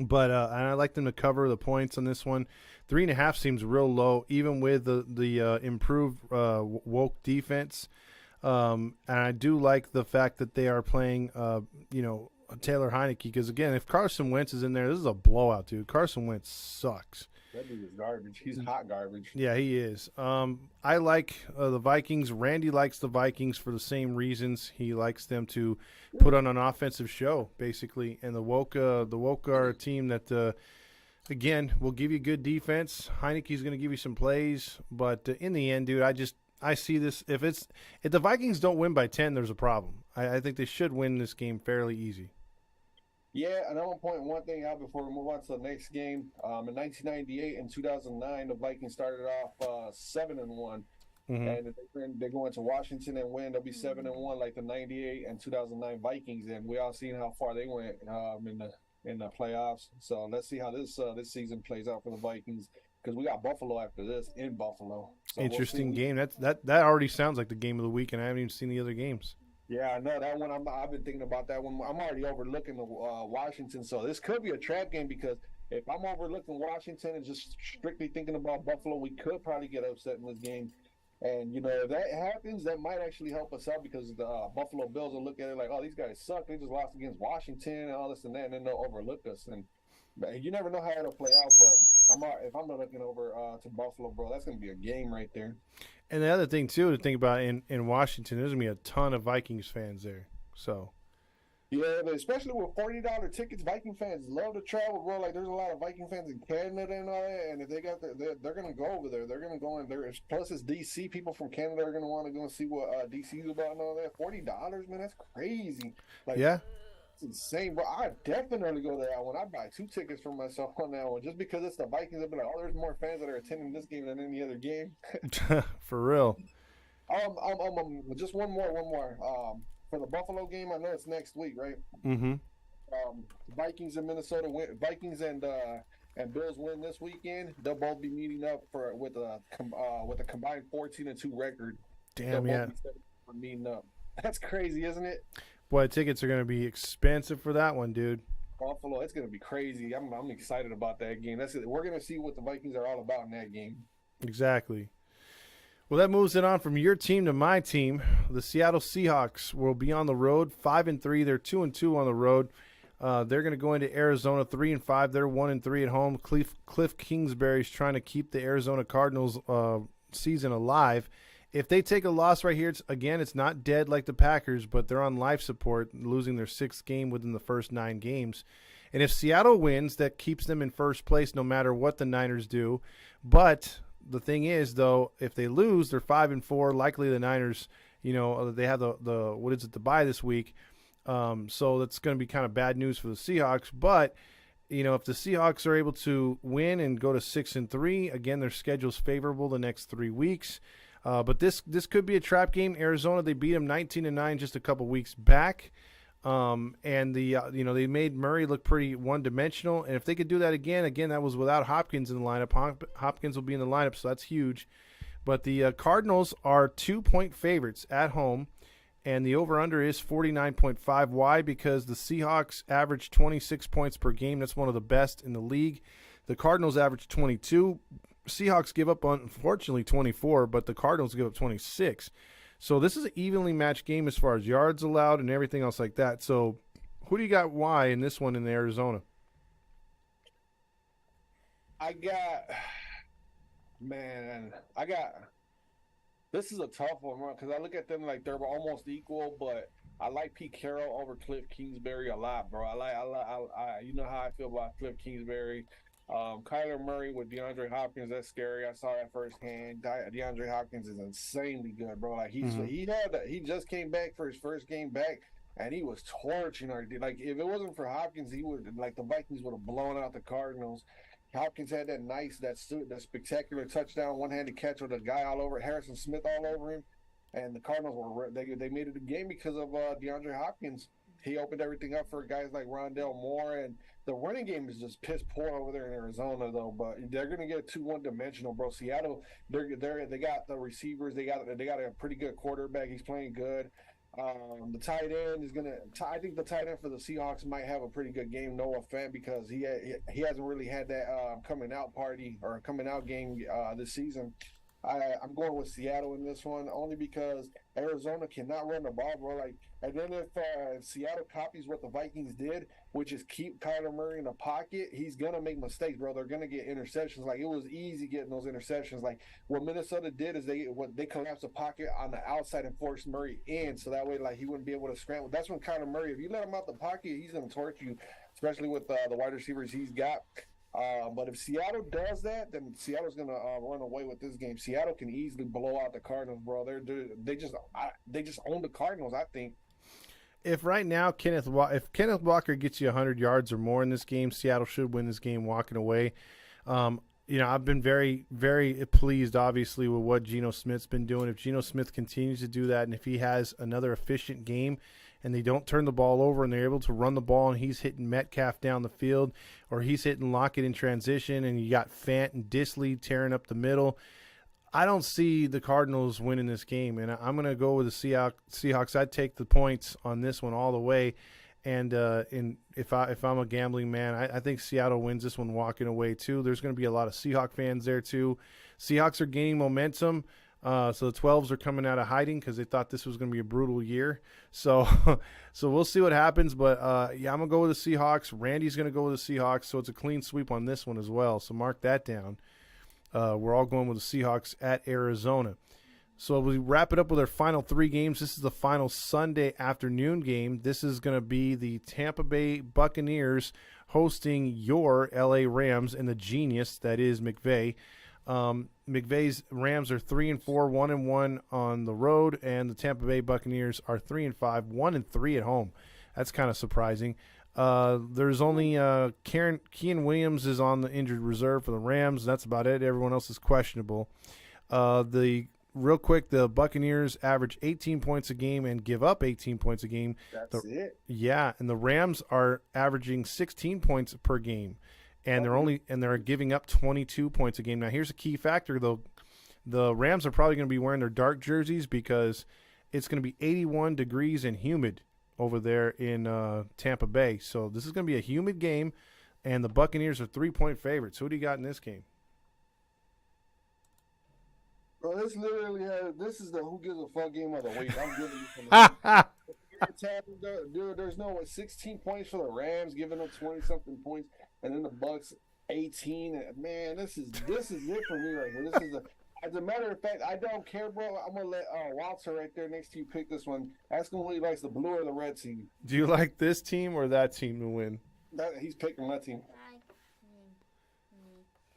Speaker 1: but and I like them to cover the points on this one. 3.5 seems real low, even with the improved woke defense. And I do like the fact that they are playing, Taylor Heineke, because again, if Carson Wentz is in there, this is a blowout, dude. Carson Wentz sucks.
Speaker 2: That dude is garbage. He's hot garbage.
Speaker 1: Yeah, he is. I like the Vikings. Randy likes the Vikings for the same reasons. He likes them to put on an offensive show, basically. And the Woke are a team that, again, will give you good defense. Heineke's going to give you some plays, but in the end, dude, I see this. If the Vikings don't win by 10, there's a problem. I think they should win this game fairly easy.
Speaker 2: Yeah, and I want to point one thing out before we move on to the next game. In 1998 and 2009, the Vikings started off 7-1, and they're going to Washington and win. They'll be 7-1 like the 98 and 2009 Vikings, and we all seen how far they went in the playoffs. So let's see how this season plays out for the Vikings, because we got Buffalo after this in Buffalo. So
Speaker 1: interesting game. That already sounds like the game of the week, and I haven't even seen the other games.
Speaker 2: Yeah, I know that one. I've been thinking about that one. I'm already overlooking the Washington, so this could be a trap game, because if I'm overlooking Washington and just strictly thinking about Buffalo, we could probably get upset in this game. And if that happens, that might actually help us out, because the Buffalo Bills will look at it like, oh, these guys suck. They just lost against Washington and all this and that, and then they'll overlook us. And you never know how it'll play out, but if I'm not looking over to Buffalo, bro, that's going to be a game right there.
Speaker 1: And the other thing, too, to think about in Washington, there's going to be a ton of Vikings fans there. So,
Speaker 2: yeah, but especially with $40 tickets, Viking fans love to travel, bro. Like, there's a lot of Viking fans in Canada and all that, and if they got they're going to go over there. They're going to go in there. Plus, it's D.C. People from Canada are going to want to go and see what D.C. is about and all that. $40, man, that's crazy. Like,
Speaker 1: yeah.
Speaker 2: It's insane, bro. I definitely go to that one. I buy 2 tickets for myself on that one, just because it's the Vikings. I'll be like, oh, there's more fans that are attending this game than any other game.
Speaker 1: For real.
Speaker 2: Just one more. For the Buffalo game, I know it's next week, right?
Speaker 1: Mm-hmm.
Speaker 2: Vikings and Minnesota win. Vikings and Bills win this weekend. They'll both be meeting up with a combined 14-2 record.
Speaker 1: Damn, yeah.
Speaker 2: Meeting up. That's crazy, isn't it?
Speaker 1: Boy, tickets are going to be expensive for that one, dude.
Speaker 2: Buffalo, it's going to be crazy. I'm excited about that game. We're going to see what the Vikings are all about in that game.
Speaker 1: Exactly. Well, that moves it on from your team to my team. The Seattle Seahawks will be on the road, 5-3. They're 2-2 on the road. They're going to go into Arizona 3-5. They're 1-3 at home. Cliff Kingsbury's trying to keep the Arizona Cardinals season alive. If they take a loss right here, it's not dead like the Packers, but they're on life support, losing their 6th game within the first 9 games. And if Seattle wins, that keeps them in first place no matter what the Niners do. But the thing is, though, if they lose, they're 5-4. Likely the Niners, they have the bye this week. So that's going to be kind of bad news for the Seahawks. But if the Seahawks are able to win and go to 6-3, again, their schedule's favorable the next 3 weeks. But this could be a trap game. Arizona, they beat them 19-9 just a couple weeks back, and they made Murray look pretty one-dimensional. And if they could do that again, that was without Hopkins in the lineup. Hopkins will be in the lineup, so that's huge. But the Cardinals are 2-point favorites at home, and the over/under is 49.5. Why? Because the Seahawks average 26 points per game. That's one of the best in the league. The Cardinals average 22. Seahawks give up, unfortunately, 24, but the Cardinals give up 26. So this is an evenly matched game as far as yards allowed and everything else like that. So who do you got why in this one in Arizona?
Speaker 2: This is a tough one, because I look at them like they're almost equal, but I like Pete Carroll over Cliff Kingsbury a lot, bro. You know how I feel about Cliff Kingsbury. Kyler Murray with DeAndre Hopkins, that's scary. I saw that firsthand. DeAndre Hopkins is insanely good, bro. Like
Speaker 1: Mm-hmm.
Speaker 2: he just came back for his first game back, and he was torching our. Like if it wasn't for Hopkins, he would like the Vikings would have blown out the Cardinals. Hopkins had that spectacular touchdown, one-handed catch with a guy all over Harrison Smith all over him, and the Cardinals they made it a game because of DeAndre Hopkins. He opened everything up for guys like Rondell Moore, and the running game is just piss poor over there in Arizona, though. But they're gonna get too one dimensional, bro. Seattle, they got the receivers, they got a pretty good quarterback. He's playing good. The tight end is gonna. I think the tight end for the Seahawks might have a pretty good game, Noah Fant, because he hasn't really had that coming out party or coming out game this season. I'm going with Seattle in this one only because Arizona cannot run the ball, bro. Like, and then if Seattle copies what the Vikings did, which is keep Kyler Murray in the pocket, he's gonna make mistakes, bro. They're gonna get interceptions. Like it was easy getting those interceptions. Like what Minnesota did is they collapsed the pocket on the outside and forced Murray in, so that way like he wouldn't be able to scramble. That's when Kyler Murray, if you let him out the pocket, he's gonna torch you, especially with the wide receivers he's got. But if Seattle does that, then Seattle's gonna run away with this game. Seattle can easily blow out the Cardinals, bro. They just own the Cardinals, I think.
Speaker 1: If right now if Kenneth Walker gets you 100 yards or more in this game, Seattle should win this game walking away. I've been very, very pleased, obviously, with what Geno Smith's been doing. If Geno Smith continues to do that, and if he has another efficient game, and they don't turn the ball over, and they're able to run the ball, and he's hitting Metcalf down the field, or he's hitting Lockett in transition, and you got Fant and Disley tearing up the middle, I don't see the Cardinals winning this game, and I'm going to go with the Seahawks. I'd take the points on this one all the way, and if I'm a gambling man, I think Seattle wins this one walking away too. There's going to be a lot of Seahawk fans there too. Seahawks are gaining momentum. So the 12s are coming out of hiding because they thought this was going to be a brutal year. So we'll see what happens. But, I'm going to go with the Seahawks. Randy's going to go with the Seahawks. So it's a clean sweep on this one as well. So mark that down. We're all going with the Seahawks at Arizona. So we wrap it up with our final three games. This is the final Sunday afternoon game. This is going to be the Tampa Bay Buccaneers hosting your L.A. Rams and the genius that is McVay. McVay's Rams are 3-4, 1-1 on the road, and the Tampa Bay Buccaneers are 3-5, 1-3 at home. That's kind of surprising. There's only Kean Williams is on the injured reserve for the Rams. That's about it. Everyone else is questionable. Real quick, the Buccaneers average 18 points a game and give up 18 points a game.
Speaker 2: That's it.
Speaker 1: Yeah, and the Rams are averaging 16 points per game. And they're giving up 22 points a game. Now, here's a key factor, though. The Rams are probably going to be wearing their dark jerseys because it's going to be 81 degrees and humid over there in Tampa Bay. So this is going to be a humid game, and the Buccaneers are 3-point favorites. Who do you got in this game?
Speaker 2: Bro, this is the who gives a fuck game of the week. I'm giving you from dude, there's no way. 16 points for the Rams, giving up 20-something points, and then the Bucks 18. Man, this is it for me right here. As a matter of fact, I don't care, bro. I'm gonna let Walter right there next to you pick this one. Ask him who he likes, the blue or the red team.
Speaker 1: Do you like this team or that team to win?
Speaker 2: He's picking that team.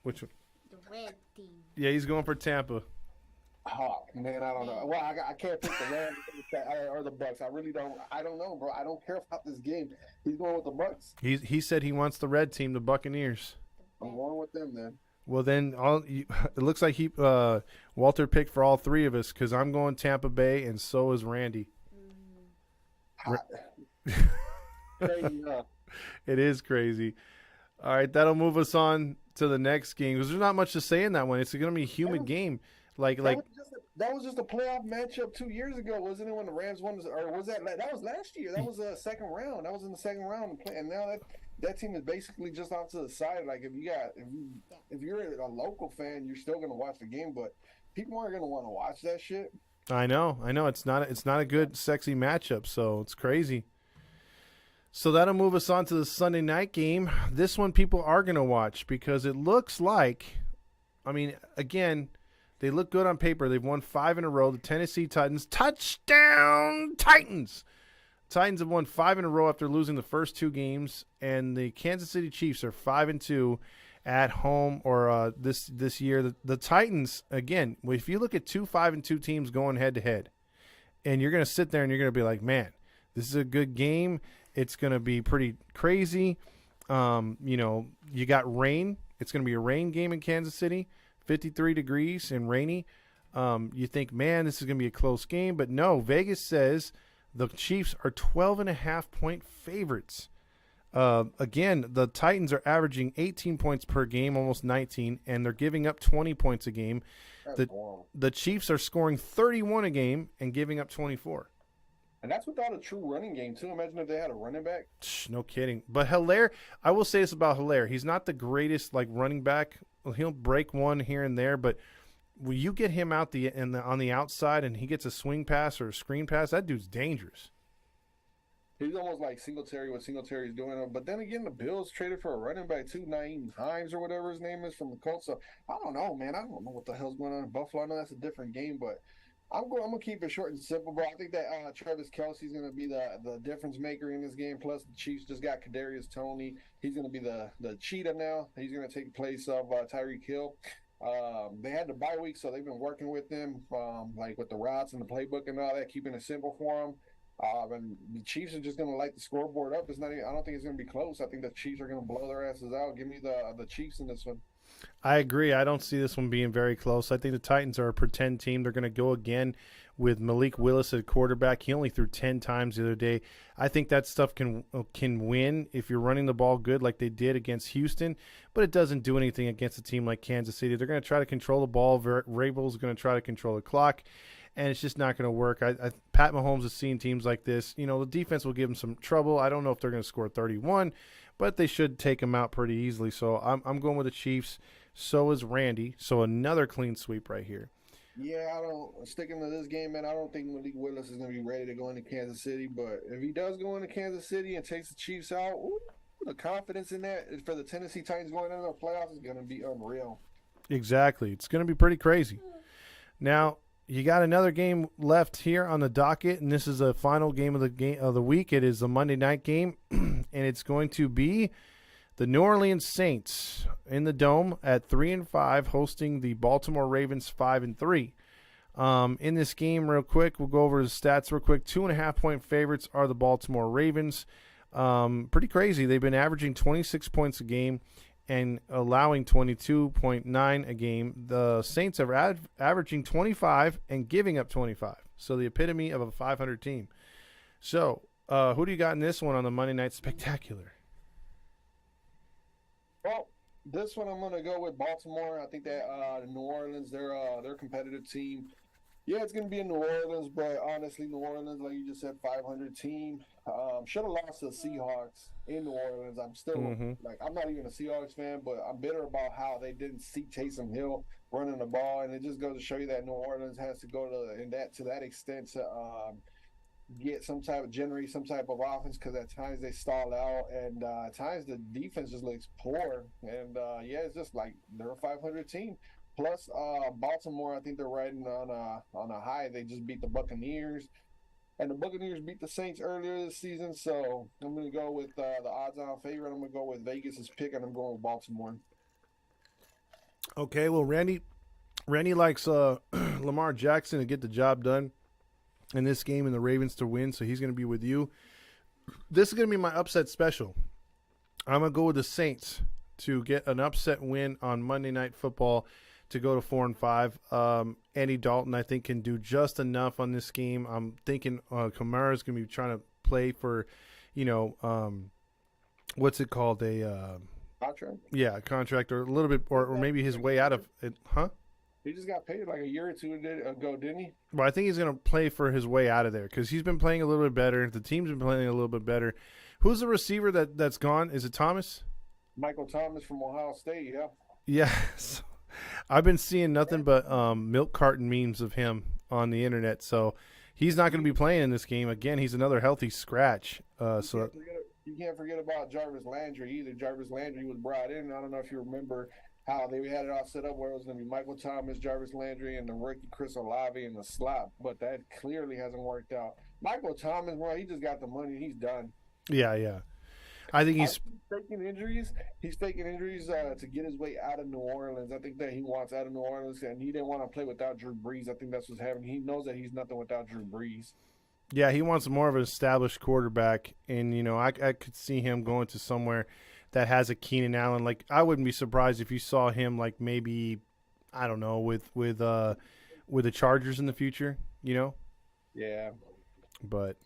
Speaker 1: Which one?
Speaker 3: The red team.
Speaker 1: Yeah, he's going for Tampa.
Speaker 2: Oh man, I don't know. Well, I can't pick the Rams or the Bucks. I really don't. I don't know, bro. I don't care about this game. He's going with the Bucks.
Speaker 1: He said he wants the red team, the Buccaneers.
Speaker 2: I'm going with them, then.
Speaker 1: Well, then it looks like Walter picked for all three of us because I'm going Tampa Bay and so is Randy.
Speaker 2: Crazy, huh?
Speaker 1: It is crazy. All right, that'll move us on to the next game because there's not much to say in that one. It's going to be a humid game.
Speaker 2: That was just a playoff matchup 2 years ago, wasn't it? When the Rams won, or was that was last year? That was a second round. That was in the second round, and now that team is basically just off to the side. Like if you're a local fan, you're still gonna watch the game, but people aren't gonna want to watch that shit.
Speaker 1: I know. It's not a good, sexy matchup, so it's crazy. So that'll move us on to the Sunday night game. This one people are gonna watch because it looks like, again. They look good on paper. They've won 5 in a row. The Tennessee Titans, touchdown Titans. Titans have won 5 in a row after losing the first 2 games, and the Kansas City Chiefs are 5-2 at home or this year. The Titans, again, if you look at 2-5-2 teams going head to head, and you're going to sit there and you're going to be like, man, this is a good game. It's going to be pretty crazy. You got rain. It's going to be a rain game in Kansas City, 53 degrees and rainy. You think, man, this is going to be a close game. But no, Vegas says the Chiefs are 12.5-point favorites. Again, the Titans are averaging 18 points per game, almost 19, and they're giving up 20 points a game. The Chiefs are scoring 31 a game and giving up 24.
Speaker 2: And that's without a true running game, too. Imagine if they had a running back.
Speaker 1: No kidding. But Hilaire, I will say this about Hilaire. He's not the greatest running back. He'll break one here and there, but when you get him out on the outside and he gets a swing pass or a screen pass, that dude's dangerous.
Speaker 2: He's almost like Singletary, what Singletary's doing. But then again, the Bills traded for a running back, too, Naeem Hines or whatever his name is from the Colts. So I don't know, man. I don't know what the hell's going on in Buffalo. I know that's a different game, but I'm gonna keep it short and simple, bro. I think that Travis Kelce's gonna be the difference maker in this game. Plus, the Chiefs just got Kadarius Toney. He's gonna be the cheetah now. He's gonna take the place of Tyreek Hill. They had the bye week, so they've been working with them, with the routes and the playbook and all that, keeping it simple for them. And the Chiefs are just gonna light the scoreboard up. It's not. I don't think it's gonna be close. I think the Chiefs are gonna blow their asses out. Give me the Chiefs in this one.
Speaker 1: I agree. I don't see this one being very close. I think the Titans are a pretend team. They're going to go again with Malik Willis at quarterback. He only threw 10 times the other day. I think that stuff can win if you're running the ball good like they did against Houston, but it doesn't do anything against a team like Kansas City. They're going to try to control the ball. Vrabel's going to try to control the clock, and it's just not going to work. Pat Mahomes has seen teams like this. The defense will give them some trouble. I don't know if they're going to score 31, but they should take them out pretty easily. So I'm going with the Chiefs. So is Randy. So another clean sweep right here.
Speaker 2: Yeah, sticking to this game, man, I don't think Malik Willis is going to be ready to go into Kansas City. But if he does go into Kansas City and takes the Chiefs out, the confidence in that for the Tennessee Titans going into the playoffs is going to be unreal.
Speaker 1: Exactly. It's going to be pretty crazy. Now, you got another game left here on the docket, and this is the final game of the week. It is the Monday night game, and it's going to be the New Orleans Saints in the Dome at 3-5, hosting the Baltimore Ravens 5-3. In this game, real quick, we'll go over the stats real quick. 2.5-point favorites are the Baltimore Ravens. Pretty crazy. They've been averaging 26 points a game and allowing 22.9 a game. The Saints are averaging 25 and giving up 25. So the epitome of a 500 team. So who do you got in this one on the Monday Night Spectacular?
Speaker 2: Well, this one I'm going to go with Baltimore. I think that New Orleans, they're a competitive team. Yeah, it's going to be in New Orleans, but honestly, New Orleans, like you just said, 500 team. Should have lost to the Seahawks in New Orleans. I'm still, I'm not even a Seahawks fan, but I'm bitter about how they didn't see Taysom Hill running the ball. And it just goes to show you that New Orleans has to go to that extent to generate some type of offense, because at times they stall out, and at times the defense just looks poor. And it's just like they're a 500 team. Plus, Baltimore, I think they're riding on a high. They just beat the Buccaneers, and the Buccaneers beat the Saints earlier this season. So I'm going to go with the odds-on favorite. I'm going to go with Vegas' pick, and I'm going with Baltimore.
Speaker 1: Okay, well, Randy likes Lamar Jackson to get the job done in this game and the Ravens to win, so he's going to be with you. This is going to be my upset special. I'm going to go with the Saints to get an upset win on Monday Night Football to go to 4-5. Andy Dalton, I think, can do just enough on this game. I'm thinking Kamara is going to be trying to play for, what's it called?
Speaker 2: Contract?
Speaker 1: Yeah, a contract, or a little bit, or maybe his way out of it. Huh?
Speaker 2: He just got paid like a year or two ago, didn't he?
Speaker 1: Well, I think he's going to play for his way out of there because he's been playing a little bit better. The team's been playing a little bit better. Who's the receiver that's gone? Is it Thomas?
Speaker 2: Michael Thomas from Ohio State, yeah.
Speaker 1: Yeah. So I've been seeing nothing but milk carton memes of him on the internet. So he's not going to be playing in this game. Again, he's another healthy scratch.
Speaker 2: You can't forget about Jarvis Landry either. Jarvis Landry was brought in. I don't know if you remember how they had it all set up where it was going to be Michael Thomas, Jarvis Landry, and the rookie Chris Olave in the slot. But that clearly hasn't worked out. Michael Thomas, bro, he just got the money. He's done.
Speaker 1: Yeah. I think
Speaker 2: I
Speaker 1: he's
Speaker 2: think he's faking injuries. He's faking injuries to get his way out of New Orleans. I think that he wants out of New Orleans, and he didn't want to play without Drew Brees. I think that's what's happening. He knows that he's nothing without Drew Brees.
Speaker 1: yeah, he wants more of an established quarterback, and I could see him going to somewhere that has a Keenan Allen. Like I wouldn't be surprised if you saw him like maybe I don't know with the Chargers in the future,
Speaker 2: Yeah.
Speaker 1: but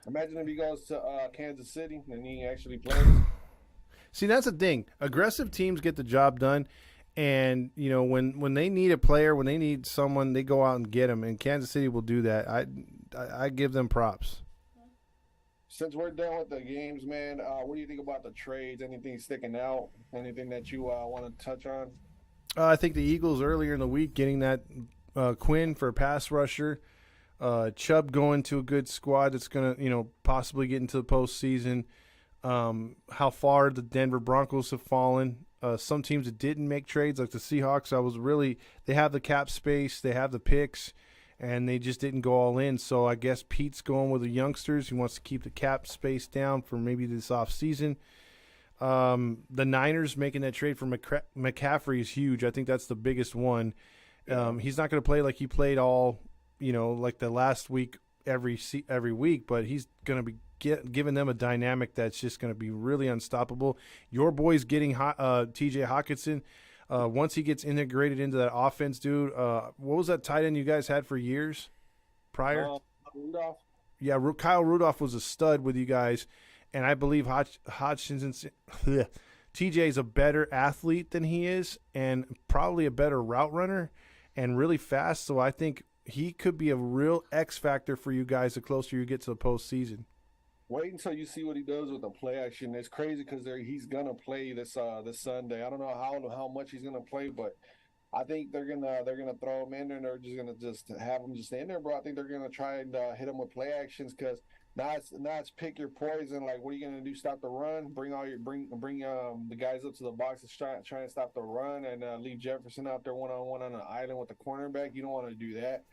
Speaker 2: Imagine if he goes to Kansas City and he actually plays.
Speaker 1: see, that's the thing. Aggressive teams get the job done, and when they need a player, when they need someone, they go out and get them. And Kansas City will do that. I give them props.
Speaker 2: Since we're done with the games, man, what do you think about the trades? Anything sticking out? Anything that you want to touch on?
Speaker 1: I think the Eagles earlier in the week getting that Quinn for a pass rusher, Chubb going to a good squad that's going to possibly get into the postseason. How far the Denver Broncos have fallen. Some teams that didn't make trades, like the Seahawks, they have the cap space, they have the picks, and they just didn't go all in. So I guess Pete's going with the youngsters. He wants to keep the cap space down for maybe this offseason. The Niners making that trade for McCaffrey is huge. I think that's the biggest one. He's not going to play like he played all, like the last week every week, but he's going to be giving them a dynamic that's just going to be really unstoppable. Your boy's getting T.J. Hawkinson. Once he gets integrated into that offense, dude, what was that tight end you guys had for years prior?
Speaker 2: Rudolph.
Speaker 1: Yeah, Kyle Rudolph was a stud with you guys, and I believe Hutchinson, TJ is a better athlete than he is, and probably a better route runner, and really fast. So I think he could be a real X factor for you guys the closer you get to the postseason.
Speaker 2: Wait until you see what he does with the play action. It's crazy because he's gonna play this Sunday. I don't know how much he's gonna play, but I think they're gonna throw him in there and they're just gonna have him just in there, bro. I think they're gonna try and hit him with play actions because now it's pick your poison. Like, what are you gonna do? Stop the run? Bring the guys up to the box and try and stop the run and leave Jefferson out there one on one on an island with the cornerback. You don't want to do that.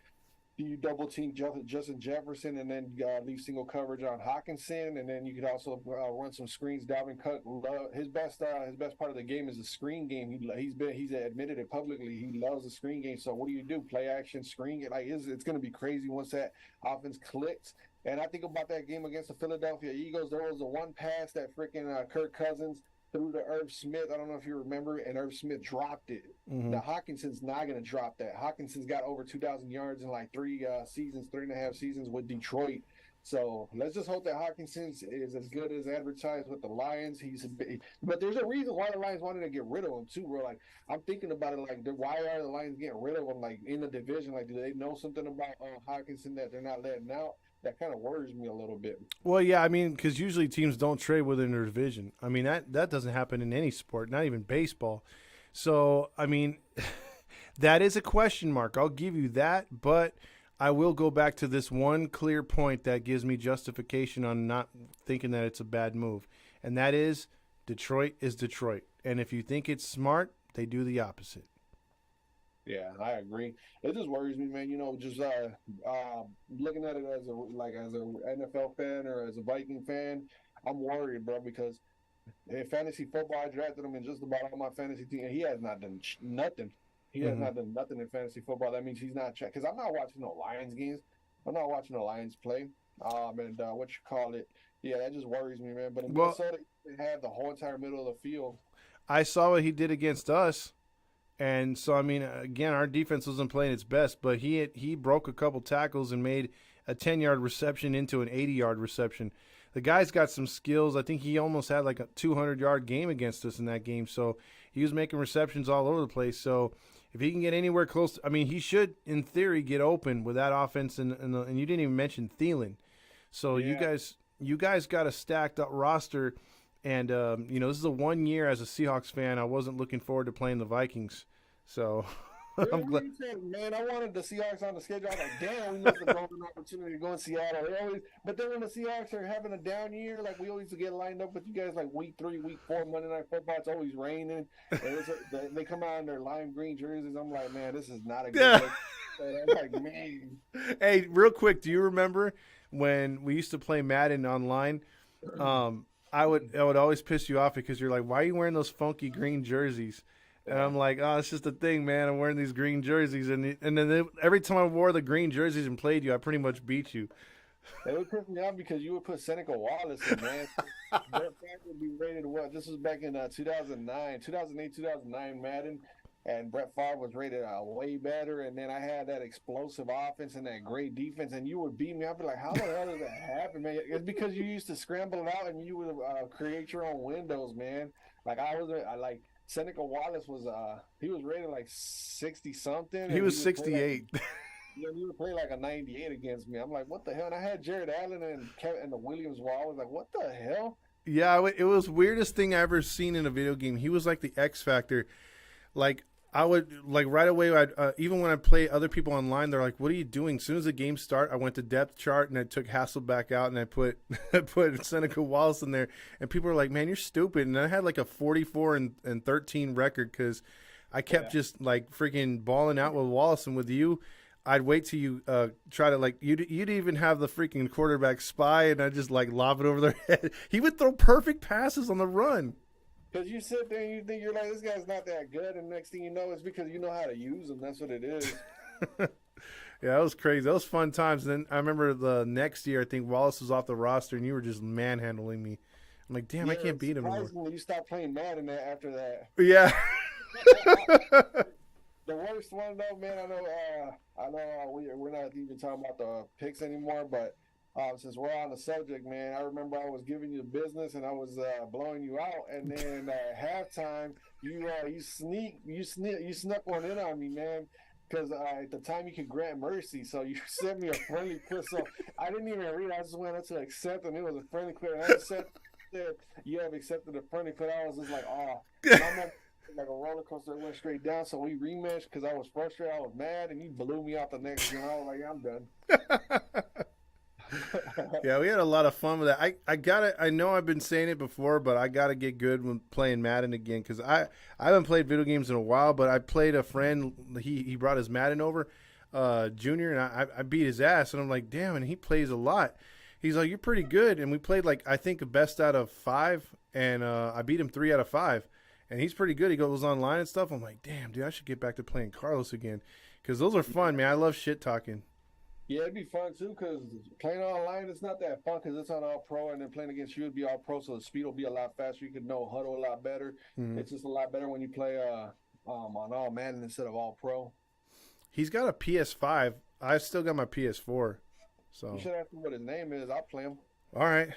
Speaker 2: You double team Justin Jefferson and then leave single coverage on Hawkinson, and then you could also run some screens. Dalvin Cook, his best part of the game is the screen game. He's admitted it publicly. He loves the screen game. So what do? Play action, screen game. Like it's going to be crazy once that offense clicks. And I think about that game against the Philadelphia Eagles. There was a one pass that freaking Kirk Cousins threw to Irv Smith. I don't know if you remember, and Irv Smith dropped it.
Speaker 1: Mm-hmm.
Speaker 2: Now, Hawkinson's not going to drop that. Hawkinson's got over 2,000 yards in like 3.5 seasons with Detroit. So let's just hope that Hawkinson is as good as advertised with the Lions. But there's a reason why the Lions wanted to get rid of him too, bro. Like, I'm thinking about it, like, why are the Lions getting rid of him, like, in the division? Like, do they know something about Hawkinson that they're not letting out? That kind of worries me a little bit.
Speaker 1: Well, yeah, I mean, because usually teams don't trade within their division. I mean, that doesn't happen in any sport, not even baseball. So, I mean, that is a question mark. I'll give you that, but I will go back to this one clear point that gives me justification on not thinking that it's a bad move, and that is Detroit is Detroit. And if you think it's smart, they do the opposite.
Speaker 2: Yeah, I agree. It just worries me, man. Just looking at it as an NFL fan or as a Viking fan, I'm worried, bro, because in fantasy football, I drafted him in just about all my fantasy team, and he has not done nothing. He has not done nothing in fantasy football. That means he's not because I'm not watching no Lions games. I'm not watching the Lions play. And what you call it? Yeah, that just worries me, man. But in Minnesota, they have the whole entire middle of the field.
Speaker 1: I saw what he did against us. And so, I mean, again, our defense wasn't playing its best, but he broke a couple tackles and made a 10-yard reception into an 80-yard reception. The guy's got some skills. I think he almost had like a 200-yard game against us in that game. So he was making receptions all over the place. So if he can get anywhere close, I mean, he should, in theory, get open with that offense. And you didn't even mention Thielen. So yeah. you guys got a stacked up roster. And, this is a 1 year as a Seahawks fan. I wasn't looking forward to playing the Vikings. So I'm glad.
Speaker 2: Man, I wanted the Seahawks on the schedule. I was like, damn, we must have gotten an opportunity to go in Seattle. But then when the Seahawks are having a down year, like we always get lined up with you guys like week 3, week 4, Monday Night Football. It's always raining. They come out in their lime green jerseys. I'm like, man, this is not a good look. I'm like, man.
Speaker 1: Hey, real quick, do you remember when we used to play Madden online? I would always piss you off because you're like, why are you wearing those funky green jerseys? And I'm like, oh, it's just a thing, man. I'm wearing these green jerseys, and then every time I wore the green jerseys and played you, I pretty much beat you.
Speaker 2: It would piss me off because you would put Seneca Wallace in, man. Brett Favre would be rated what? This was back in 2009, 2008, 2009 Madden, and Brett Favre was rated way better. And then I had that explosive offense and that great defense, and you would beat me. I'd be like, how the hell did that happen, man? It's because you used to scramble it out and you would create your own windows, man. Like I like Seneca Wallace was he was rated like 60 something.
Speaker 1: He was 68.
Speaker 2: Yeah, he would play like a 98 against me. I'm like, what the hell? And I had Jared Allen and Kevin and the Williams wall. I was like, what the hell?
Speaker 1: Yeah, it was weirdest thing I ever seen in a video game. He was like the X factor. Like I would like right away. Even when I play other people online, they're like, "What are you doing?" As soon as the game start, I went to depth chart and I took Hasselback out and I put I put Seneca Wallace in there. And people were like, "Man, you're stupid." And I had like a 44 and 13 record because I kept just like freaking balling out with Wallace, and with you, I'd wait till you try to like you'd even have the freaking quarterback spy, and I just like lob it over their head. He would throw perfect passes on the run.
Speaker 2: Because you sit there and you think you're like, this guy's not that good, and next thing you know, it's because you know how to use him. That's what it is.
Speaker 1: Yeah, that was crazy. That was fun times. And then I remember the next year, I think Wallace was off the roster, and you were just manhandling me. I'm like, damn, I can't beat him anymore.
Speaker 2: You stopped playing Madden after that.
Speaker 1: Yeah.
Speaker 2: The worst one though, man. I know we're not even talking about the picks anymore, but since we're on the subject, man, I remember I was giving you business and I was blowing you out, and then at halftime you snuck one in on me, man. Because at the time you could grant mercy, so you sent me a friendly clip. So I didn't even read. I just went up to accept, and it was a friendly clip. And I just said, "You have accepted the friendly clip." I was just like, "Oh." I'm like a roller coaster that went straight down. So we rematched because I was frustrated, I was mad, and you blew me out the next game. I was like, I'm done.
Speaker 1: Yeah, we had a lot of fun with that. I got I know I've been saying it before, but I got to get good when playing Madden again because I haven't played video games in a while. But I played a friend. He brought his Madden over, Junior, and I beat his ass. And I'm like, damn, and he plays a lot. He's like, you're pretty good. And we played like I think a best out of 5, and I beat him 3 out of 5. And he's pretty good. He goes online and stuff. I'm like, damn, dude, I should get back to playing Carlos again. Because those are fun, man. I love shit talking.
Speaker 2: Yeah, it'd be fun, too, because playing online, it's not that fun because it's on all pro, and then playing against you would be all pro, so the speed will be a lot faster. You can know huddle a lot better. Mm-hmm. It's just a lot better when you play on all Madden instead of all pro.
Speaker 1: He's got a PS5. I've still got my PS4. So
Speaker 2: you should ask him what his name is. I'll play him.
Speaker 1: All right.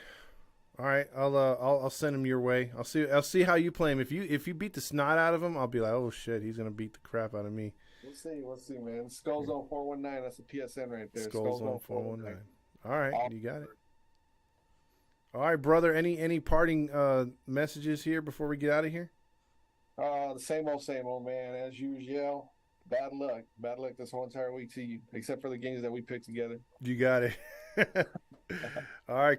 Speaker 1: I'll send him your way. I'll see how you play him. If you beat the snot out of him, I'll be like, oh shit, he's gonna beat the crap out of me.
Speaker 2: We'll see, man. Skull Zone 419. That's a PSN right there.
Speaker 1: Skull Zone 419. All right, you got it. All right, brother. Any parting messages here before we get out of here?
Speaker 2: The same old, man. As usual. Bad luck this whole entire week to you, except for the games that we picked together.
Speaker 1: You got it. All right.